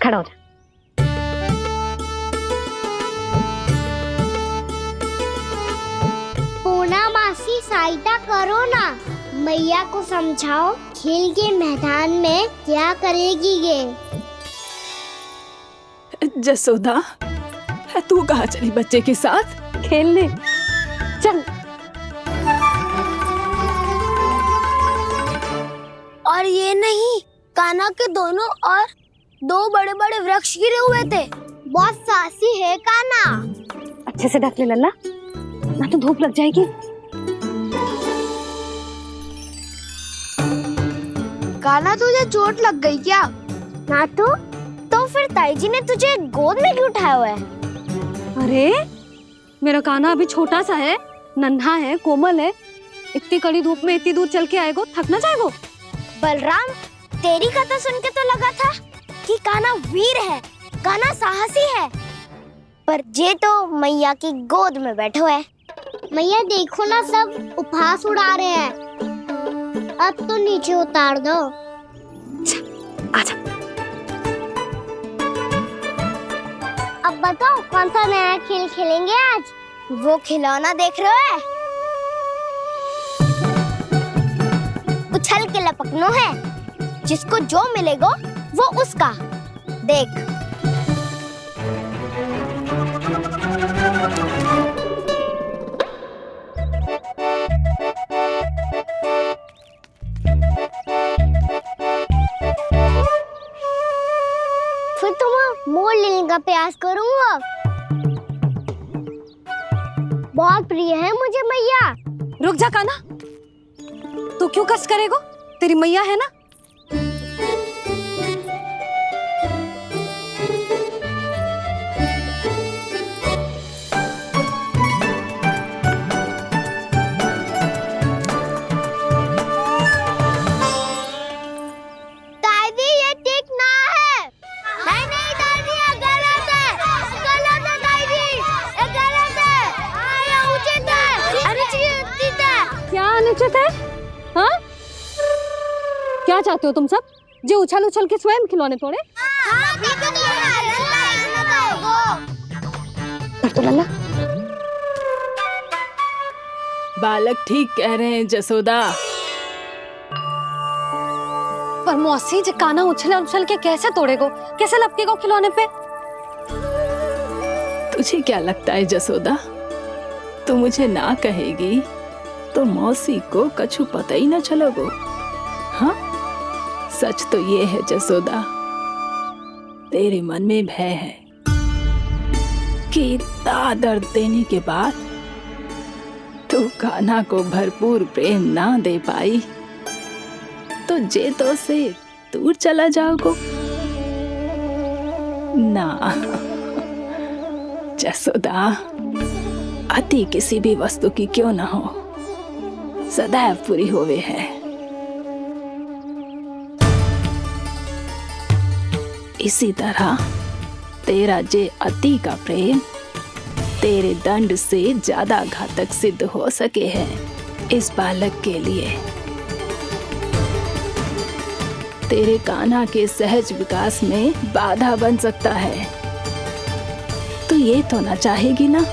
खड़ा हो जा। पूना मासी सहायता करो ना, मैया को समझाओ खेल के मैदान में क्या करेगी ये। जसोदा, तू कहाँ चली बच्चे के साथ? खेलने चल। और ये नहीं, कान्हा के दोनों और दो बड़े बड़े वृक्ष गिरे हुए थे। बहुत साहसी है कान्हा। अच्छे से ढक ले लल्ला, ना तो धूप लग जाएगी। कान्हा तुझे चोट लग गई क्या? ना तो फिर ताई जी ने तुझे गोद में क्यों उठाया हुआ है? अरे मेरा कान्हा अभी छोटा सा है, नन्हा है, कोमल है। इतनी कड़ी धूप में इतनी दूर चल के आएगो, थक ना जाएगो। बलराम, तेरी कथा सुन के तो लगा था कि कान्हा वीर है, कान्हा साहसी है, पर जे तो मैया की गोद में बैठे हुए। मैया देखो ना, सब उपहास उड़ा रहे हैं। अब तो नीचे उतार दो। आजा। अब बताओ कौन सा नया खेल खेलेंगे आज? वो खिलौना देख रहे हो? उछल के लपकनो है, जिसको जो मिलेगा वो उसका। देख। फिर तुम मोड़ लेने का प्रयास करूंगा। बहुत प्रिय है मुझे मैया। रुक जा कान्हा, तू क्यों कष्ट करेगो? तेरी मैया है ना। दादी ये ठीक ना है। नहीं नहीं दादी ये गलत है। गलत है दादी, ये गलत है। ये उचित है, अनुचित है। क्या अनुचित है? हाँ? क्या चाहते हो तुम सब? जो उछल उछल के स्वयं खिलौने तोड़े? तो लल्ला बालक ठीक कह रहे हैं जसोदा। पर मौसी जी कान्हा उछल उछल के कैसे तोड़ेगो? कैसे लपकेगो खिलौने पे? तुझे क्या लगता है जसोदा, तू मुझे ना कहेगी तो मौसी को कछु पता ही न चलोगो। हाँ, सच तो ये है जसोदा, तेरे मन में भय है कि इतना दर्द देने के बाद तू कान्हा को भरपूर प्रेम ना दे पाई तो जेतो से दूर चला जाओगो ना। जसोदा, अति किसी भी वस्तु की क्यों ना हो, सदैव पूरी होवे है। इसी तरह तेरा जे अति का प्रेम तेरे दंड से ज्यादा घातक सिद्ध हो सके है इस बालक के लिए। तेरे कान्हा के सहज विकास में बाधा बन सकता है। तो ये तो ना चाहेगी ना?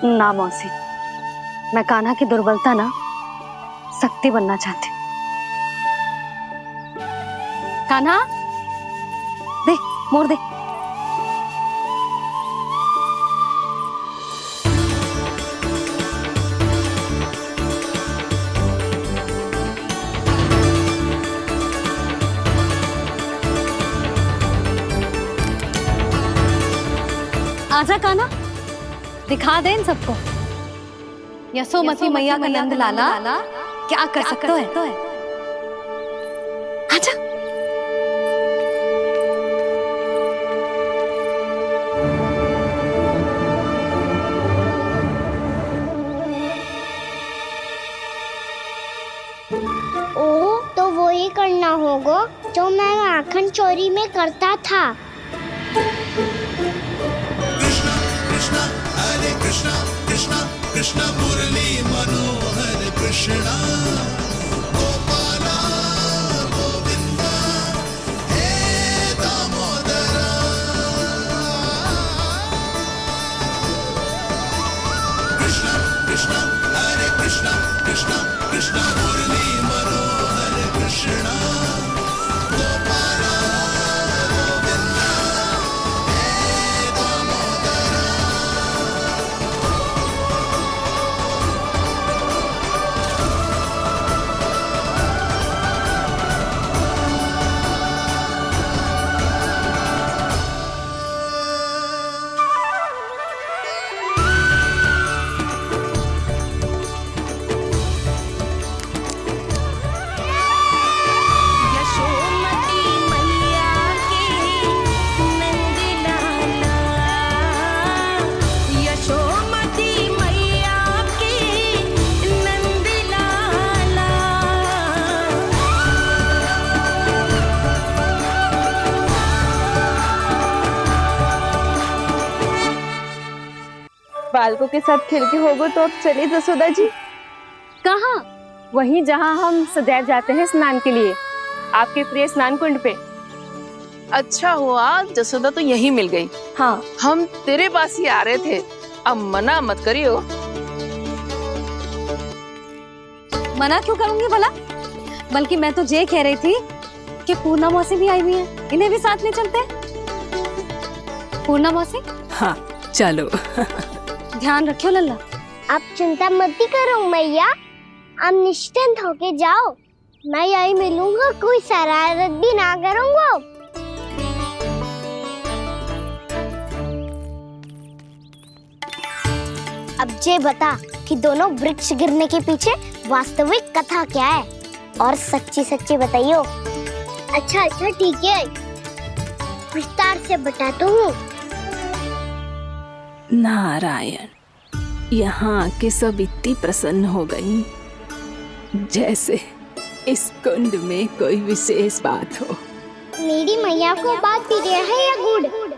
ना मौसी, मैं कान्हा की दुर्बलता ना शक्ति बनना चाहती। कान्हा दे, मोड़ दे। आजा कान्हा, दिखा दे इन सबको यशोमती मैया का नंद लाला क्या कर सकता है। आजा। ओ तो वो ही करना होगा जो मैं माखन चोरी में करता था। कृष्णा कृष्णा मुरली मनोहर कृष्णा गोपाला गोविंदा हे दामोदरा। कृष्णा कृष्णा हरे कृष्णा कृष्णा कृष्णा मुरली मनोहर कृष्णा गोपाला गोविंदा हे दामोदरा। बालकों के साथ खेल के होगो तो अब चलिए जसोदा जी। कहाँ? वहीं जहाँ हम सदैव जाते हैं स्नान के लिए, आपके प्रिय स्नान कुंड पे। अच्छा हुआ जसोदा तो यही मिल गई। हाँ, हम तेरे पास ही आ रहे थे, अब मना मत करियो। मना क्यों करूंगी भला? बल्कि मैं तो ये कह रही थी कि पूर्णा मौसी भी आई हुई है, इन्हें भी साथ ले चलते हैं। पूर्णा मौसी? हाँ चलो। ध्यान रखियो लल्ला। आप चिंता मत करो मैया, आप निश्चिंत होके जाओ, मैं यही मिलूंगा, कोई शरारत भी ना करूंगा। अब जे बता कि दोनों वृक्ष गिरने के पीछे वास्तविक कथा क्या है, और सच्ची सच्ची बताइयो। अच्छा अच्छा ठीक है, विस्तार से बताता हूँ। नारायण, यहाँ के सब इतनी प्रसन्न हो गई जैसे इस कुंड में कोई विशेष बात हो। मेरी मैया को बात प्रिय है या गुड़?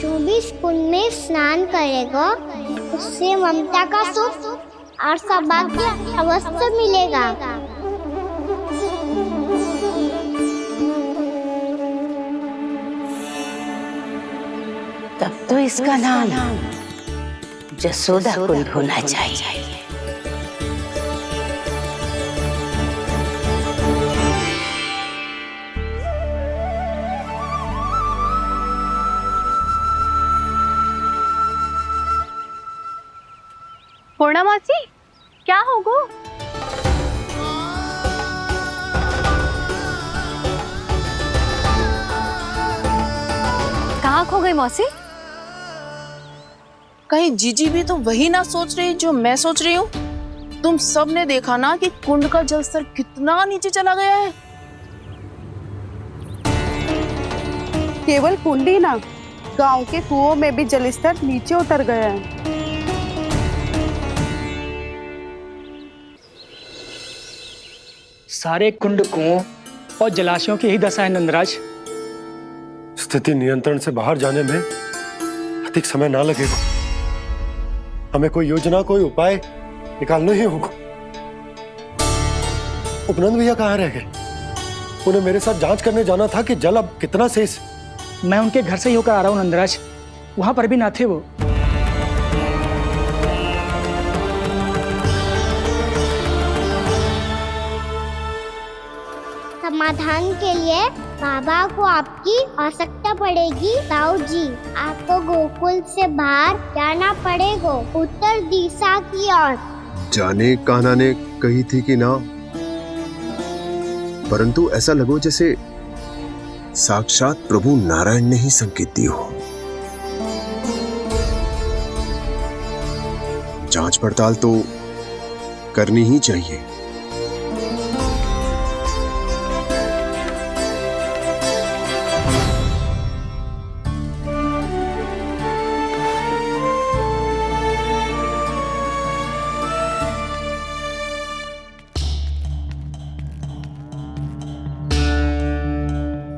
जो भी इस कुंड में स्नान करेगा उससे ममता का सुख और सौभाग्य अवश्य मिलेगा। तब तो इसका नाम जसोदा कुंड होना चाहिए। पूर्णा मासी, क्या होगो? कहाँ खो गई मौसी? कहीं जीजी भी तो वही ना सोच रही जो मैं सोच रही हूँ। तुम सब ने देखा ना कि कुंड का जलस्तर कितना नीचे चला गया है। केवल कुंड ही ना, गांव के कुओं में भी जलस्तर नीचे उतर गया है। सारे कुंड कुओं और जलाशयों की ही दशा है नंदराज। स्थिति नियंत्रण से बाहर जाने में अधिक समय ना लगेगा। हमें कोई योजना, कोई उपाय निकालना ही होगा। उपनंद भैया कहाँ रह गए? उन्हें मेरे साथ जांच करने जाना था कि जल अब कितना शेष। मैं उनके घर से ही होकर आ रहा हूँ नंदराज, वहां पर भी ना थे वो। समाधान के लिए बाबा को आपकी आवश्यकता पड़ेगी। ताऊ जी, आपको गोकुल से बाहर जाना पड़ेगा, उत्तर दिशा की ओर। जाने कान्हा ने कही थी कि ना, परंतु ऐसा लगो जैसे साक्षात प्रभु नारायण ने ही संकेत दी हो। जांच पड़ताल तो करनी ही चाहिए।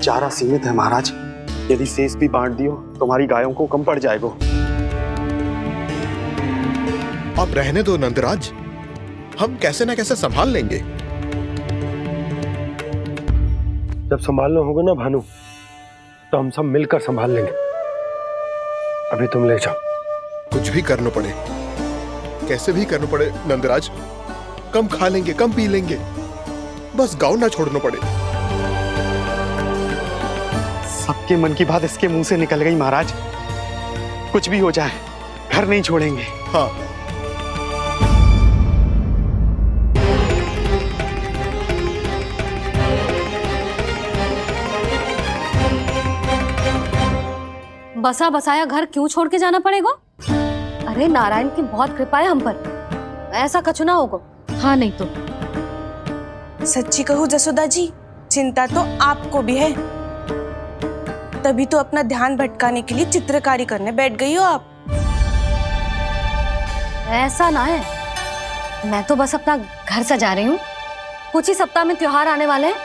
चारा सीमित है महाराज, यदि शेष भी बांट दियो तो हमारी गायों को कम पड़ जाएगा। अब रहने दो नंदराज, हम कैसे न कैसे संभाल लेंगे। जब संभालना होगा ना भानु, तो हम सब मिलकर संभाल लेंगे। अभी तुम ले जाओ। कुछ भी करना पड़े, कैसे भी करना पड़े नंदराज, कम खा लेंगे, कम पी लेंगे, बस गाँव ना छोड़ना पड़े। सबके मन की बात इसके मुंह से निकल गई महाराज। कुछ भी हो जाए घर नहीं छोड़ेंगे। हाँ, बसा बसाया घर क्यों छोड़ के जाना पड़ेगा? अरे नारायण की बहुत कृपा है हम पर, ऐसा कछु ना होगा। हाँ नहीं तो सच्ची कहूँ जसोदा जी, चिंता तो आपको भी है, तभी तो अपना ध्यान भटकाने के लिए चित्रकारी करने बैठ गई हो आप। ऐसा ना है, मैं तो बस अपना घर सजा रही हूँ। कुछ ही सप्ताह में त्योहार आने वाले हैं।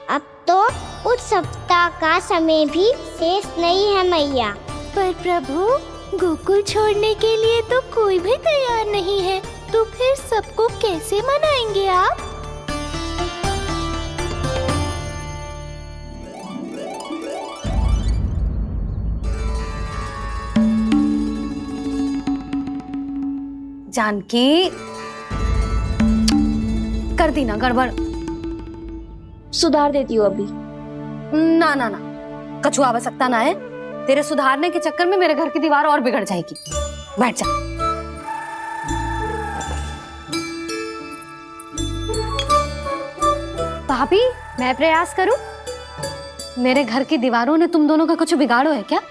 अब तो कुछ सप्ताह का समय भी शेष नहीं है मैया। पर प्रभु, गोकुल छोड़ने के लिए तो कोई भी तैयार नहीं है, तो फिर सबको कैसे मनाएंगे आप? जानकी, कर दी ना गड़बड़। सुधार देती हूँ अभी। ना ना ना, कछु आवश्यकता ना है। तेरे सुधारने के चक्कर में मेरे घर की दीवार और बिगड़ जाएगी। बैठ जा। भाभी, मैं प्रयास करूं? मेरे घर की दीवारों ने तुम दोनों का कुछ बिगाड़ो है क्या?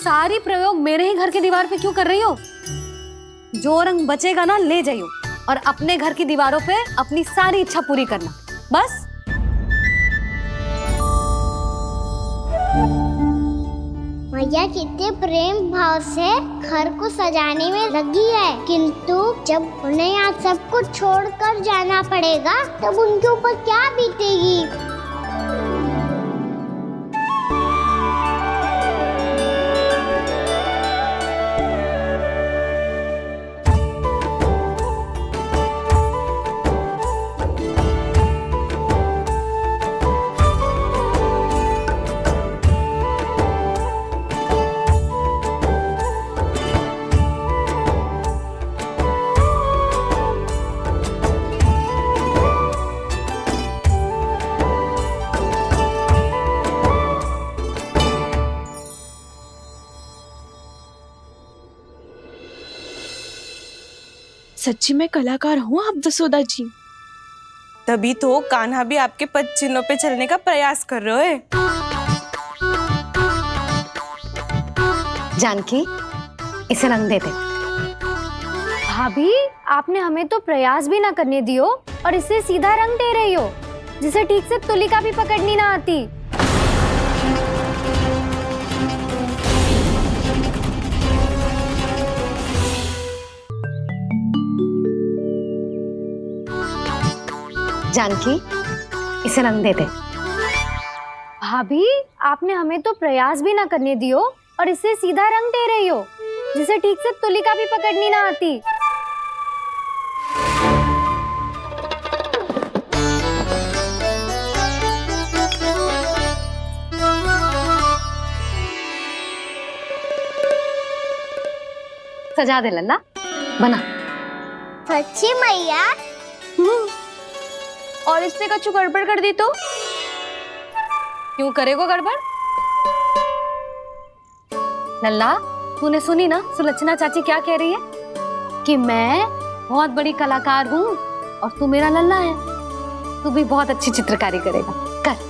सारी प्रयोग मेरे ही घर की दीवार पे क्यों कर रही हो? जो रंग बचेगा ना ले जाइयो और अपने घर की दीवारों पे अपनी सारी इच्छा पूरी करना, बस। मैया कितने प्रेम भाव से घर को सजाने में लगी है, किंतु जब उन्हें यहाँ सब कुछ छोड़कर जाना पड़ेगा तब उनके ऊपर क्या बीतेगी। सच्ची में कलाकार हूँ आप जसोदा जी। तभी तो कान्हा भी आपके पद चिन्हों पे चलने का प्रयास कर रहे है। जानकी, इसे रंग दे दे। भाभी, आपने हमें तो प्रयास भी ना करने दियो और इसे सीधा रंग दे रही हो, जिसे ठीक से तुलिका भी पकड़नी ना आती। जानकी, इसे रंग दे दे। भाभी, आपने हमें तो प्रयास भी ना करने दियो और इसे सीधा रंग दे रही हो, जिसे ठीक से तुलिका भी पकड़नी ना आती। सजा दे लल्ला, बना। सच्ची मैया? और इसने कछु गड़बड़ कर दी तो? क्यों करेगो गड़बड़? लल्ला, तूने सुनी ना सुलक्षणा चाची क्या कह रही है? कि मैं बहुत बड़ी कलाकार हूँ और तू मेरा लल्ला है, तू भी बहुत अच्छी चित्रकारी करेगा, कर।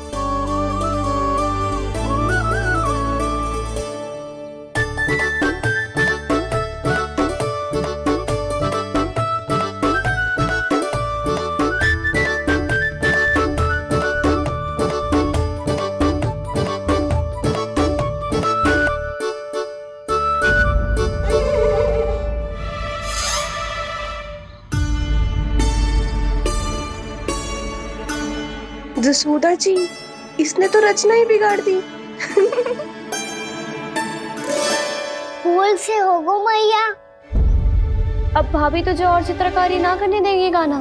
जसोदा जी, इसने तो रचना ही बिगाड़ दी। फूल से होगो मैया। अब भाभी तुझे और चित्रकारी ना करने देंगी गाना।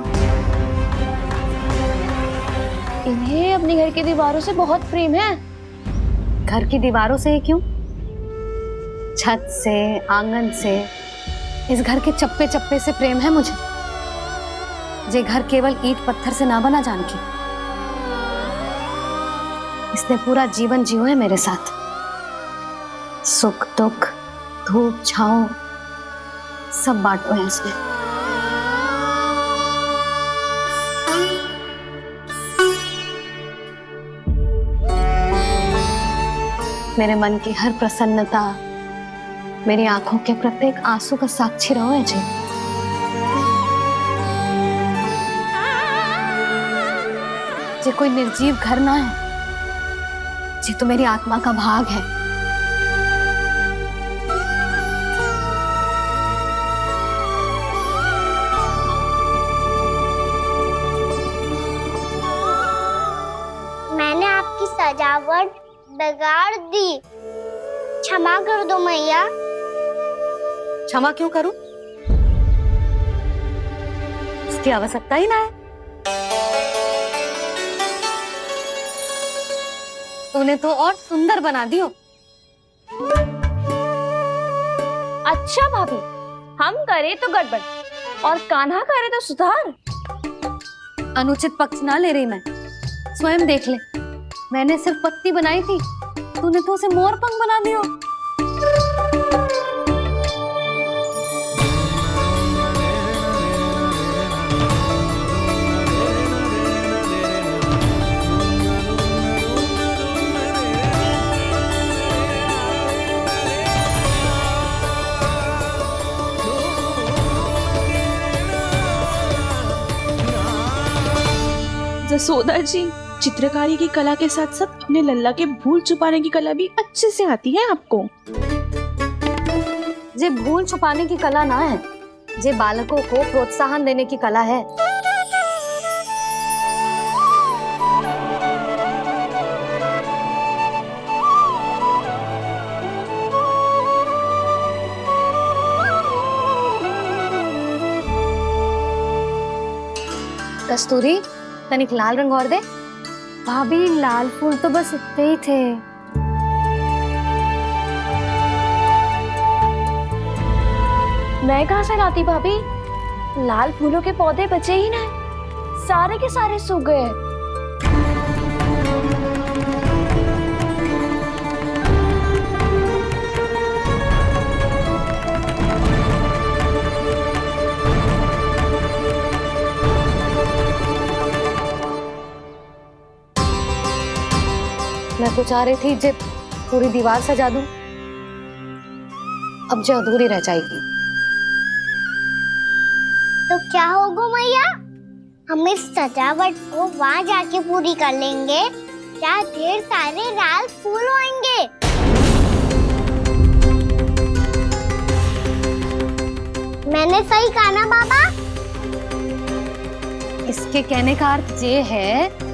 इन्हें अपने घर की दीवारों से बहुत प्रेम है। घर की दीवारों से ही क्यों, छत से, आंगन से, इस घर के चप्पे चप्पे से प्रेम है मुझे। ये घर केवल ईंट पत्थर से ना बना जानकी, इसने पूरा जीवन जियो है मेरे साथ। सुख दुख, धूप छांव सब बांटो है इसने। मेरे मन की हर प्रसन्नता, मेरी आंखों के प्रत्येक आंसू का साक्षी रहो है जी। ये कोई निर्जीव घर ना है, ये तो मेरी आत्मा का भाग है। मैंने आपकी सजावट बिगाड़ दी, क्षमा कर दो मैया। क्षमा क्यों करूं? इसकी आवश्यकता ही ना है। तूने तो और सुंदर बना दियो। अच्छा भाभी, हम करे तो गड़बड़ और कान्हा करे तो सुधार। अनुचित पक्ष ना ले रही मैं, स्वयं देख ले। मैंने सिर्फ पत्ती बनाई थी, तूने तो उसे मोर पंख बना दियो। जसोदा जी, चित्रकारी की कला के साथ साथ अपने लल्ला के भूल छुपाने की कला भी अच्छे से आती है आपको। जे भूल छुपाने की कला ना है, जे बालकों को प्रोत्साहन देने की कला है। कस्तूरी, तनिक लाल रंग और दे। भाभी लाल फूल तो बस इतने ही थे। मैं कहाँ से लाती भाभी? लाल फूलों के पौधे बचे ही ना, सारे के सारे सूख गए। मैं तो चाह रही थी जब पूरी दीवार सजा दूं, अब जो अधूरी रह जाएगी। तो क्या होगा मैया, हम इस सजावट को वहाँ जाके पूरी कर लेंगे, क्या ढेर सारे लाल फूल होंगे। मैंने सही कहा ना बाबा? इसके कहने का अर्थ ये है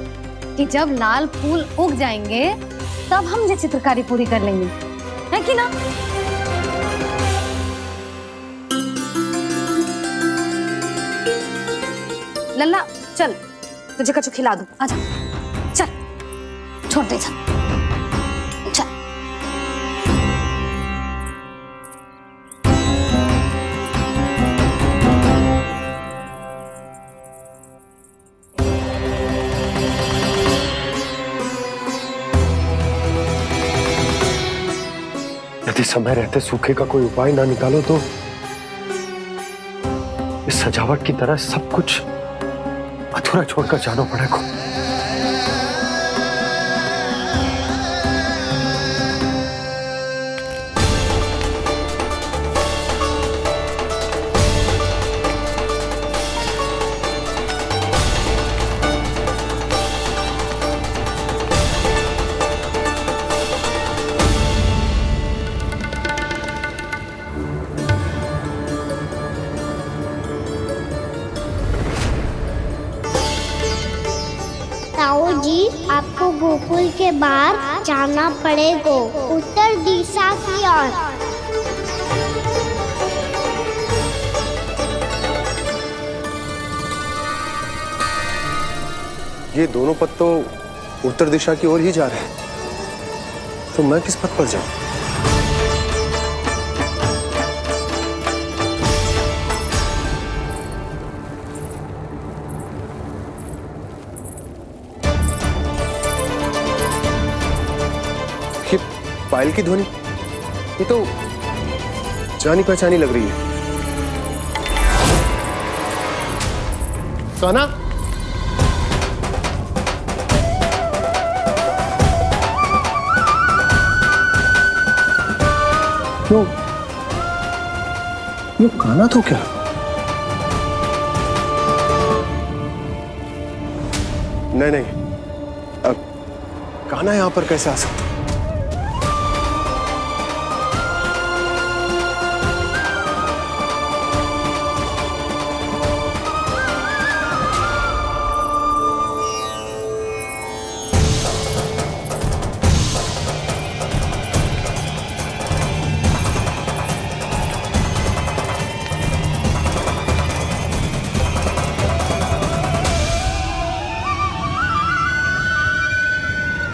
कि जब लाल फूल उग जाएंगे तब हम ये चित्रकारी पूरी कर लेंगे, है कि ना? लल्ला चल, तुझे कछु खिला दूं, आजा, चल, छोड़ दे, चल। यदि समय रहते सूखे का कोई उपाय ना निकालो तो इस सजावट की तरह सब कुछ अधूरा छोड़कर जाना पड़ेगा। ताऊ जी, आपको गोकुल के बाहर जाना पड़ेगा, उत्तर दिशा की ओर। ये दोनों पथ तो उत्तर दिशा की ओर ही जा रहे हैं, तो मैं किस पथ पर जाऊं? ये पायल की ध्वनि, ये तो जानी पहचानी लग रही है। कान्हा, ये कान्हा तो क्या? नहीं, अब कान्हा यहां पर कैसे आ सकता?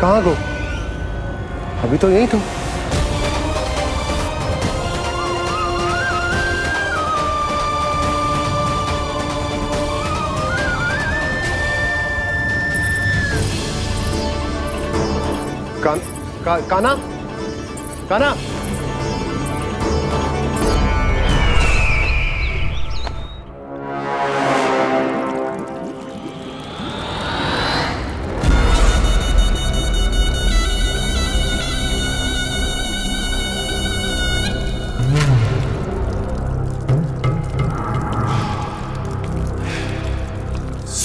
कहाँ गो? अभी तो यही तो। कान्हा, कान्हा,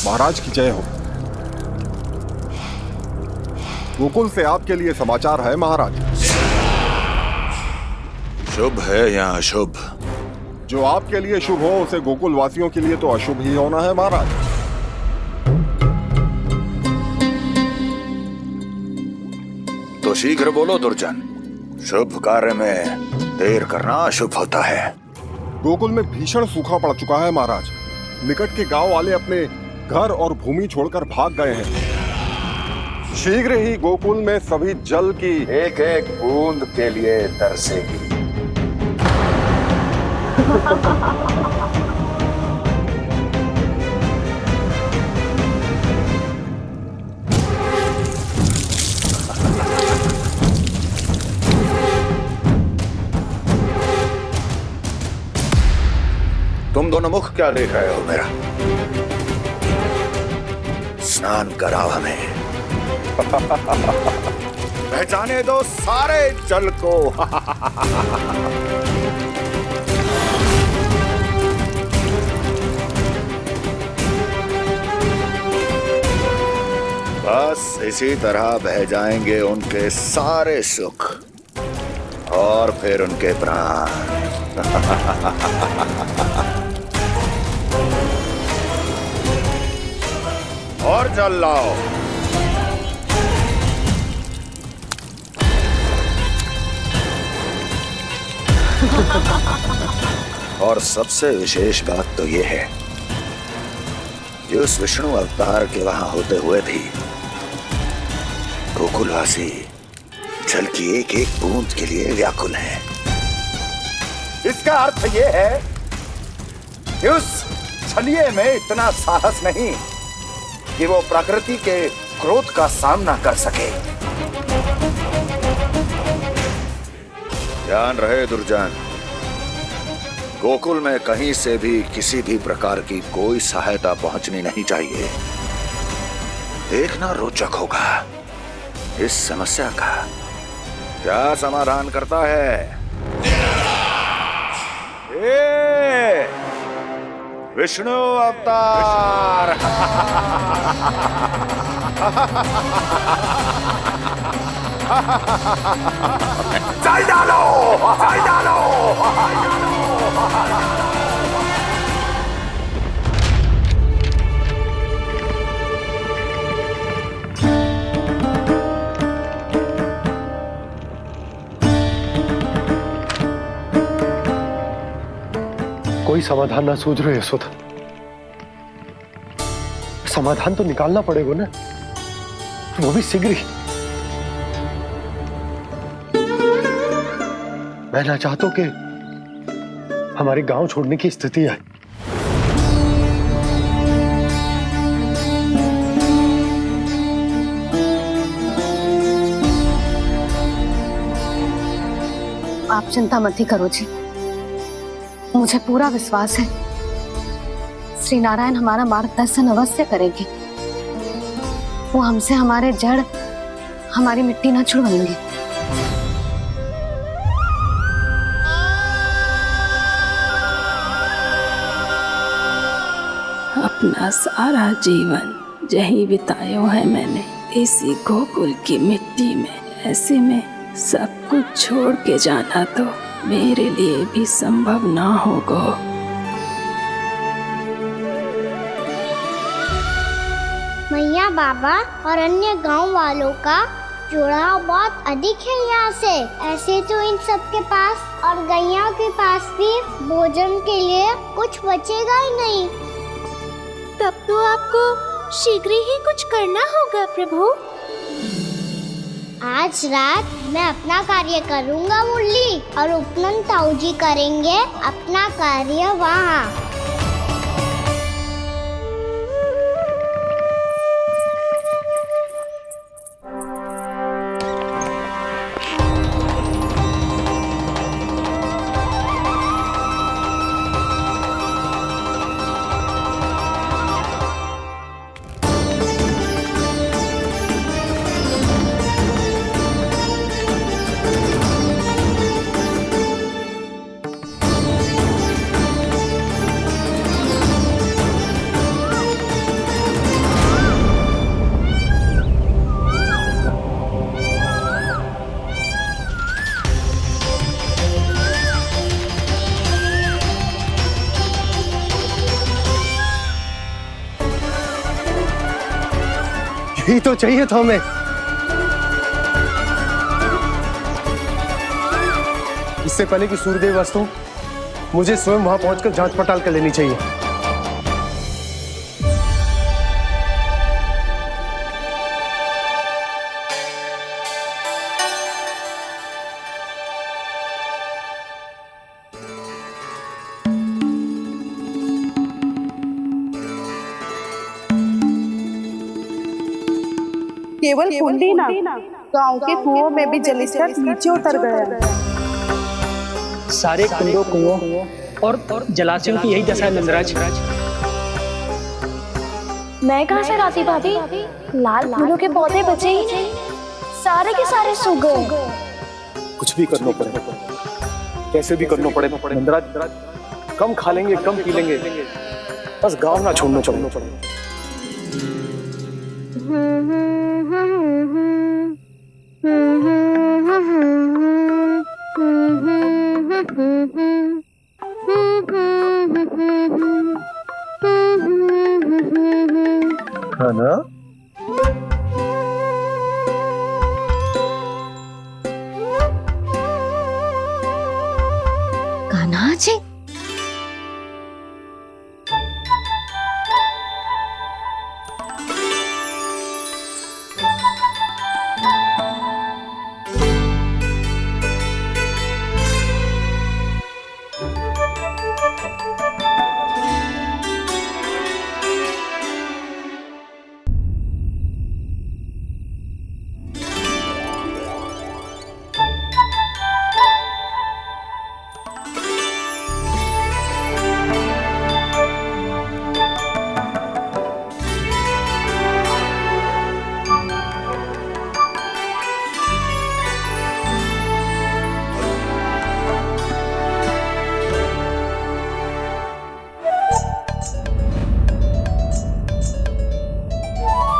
महाराज की जय हो। गोकुल से आपके लिए समाचार है महाराज। शुभ है या अशुभ? जो आपके लिए शुभ हो उसे गोकुल वासियों के लिए तो अशुभ ही होना है महाराज। तो शीघ्र बोलो दुर्जन, शुभ कार्य में देर करना अशुभ होता है। गोकुल में भीषण सूखा पड़ चुका है महाराज। निकट के गांव वाले अपने घर और भूमि छोड़कर भाग गए हैं। शीघ्र ही गोकुल में सभी जल की एक एक बूंद के लिए तरसेगी। तुम दोनों मुख क्या देख रहे हो मेरा? स्नान कराओ हमें। पहचाने दो सारे जल को। बस इसी तरह बह जाएंगे उनके सारे सुख और फिर उनके प्राण। और जल लाओ। और सबसे विशेष बात तो ये है कि उस विष्णु अवतार के वहां होते हुए भी गोकुलवासी जल की एक एक बूंद के लिए व्याकुल हैं। इसका अर्थ ये है कि उस छलिए में इतना साहस नहीं कि वो प्रकृति के क्रोध का सामना कर सके। ध्यान रहे दुर्जन, गोकुल में कहीं से भी किसी भी प्रकार की कोई सहायता पहुंचनी नहीं चाहिए। देखना रोचक होगा इस समस्या का क्या समाधान करता है। विष्णु अवतार। जल डालो, जल डालो। कोई समाधान ना सूझ रहे यशोदा। समाधान तो निकालना पड़ेगा ना, वो भी शीघ्र ही। मैं ना चाहता कि हमारे गांव छोड़ने की स्थिति आए। आप चिंता मत ही करो जी, मुझे पूरा विश्वास है श्री नारायण हमारा मार्गदर्शन अवश्य करेंगे। वो हमसे हमारे जड़, हमारी मिट्टी ना छुड़वाएंगे। अपना सारा जीवन यही बितायो है मैंने, इसी गोकुल की मिट्टी में। ऐसे में सब कुछ छोड़ के जाना तो मेरे लिए भी संभव ना होगा। मैया, बाबा और अन्य गांव वालों का जुड़ाव बहुत अधिक है यहाँ से। ऐसे तो इन सब के पास और गैया के पास भी भोजन के लिए कुछ बचेगा ही नहीं। तब तो आपको शीघ्र ही कुछ करना होगा प्रभु। आज रात मैं अपना कार्य करूँगा मुरली, और उपनंद ताऊ जी करेंगे अपना कार्य वहाँ। यही तो चाहिए था हमें। इससे पहले कि सूर्यदेव अस्त हो, मुझे स्वयं वहां पहुंचकर जांच पड़ताल कर लेनी चाहिए। केवल कुंडी ना, गांव के कुओं में भी जलस्तर नीचे उतर गया है। सारे कुंडों कुओं और जलाशयों की यही दशा है नंदराज। मैं कहाँ से लाती भाभी? लाल फूलों के पौधे बचे ही नहीं, सारे के सारे सूख गए। कुछ भी करना पड़ेगा, कैसे भी करना पड़ेगा नंदराज। कम खा लेंगे, कम पी लेंगे, बस गांव ना छोड़ना पड़ेगा। है ना? कान्हा जी,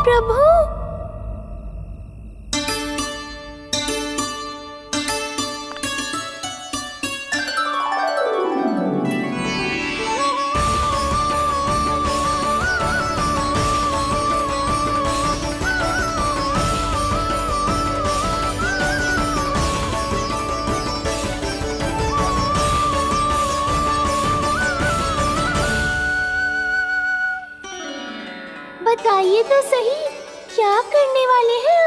प्रभु, बताइए तो सही, क्या करने वाले हैं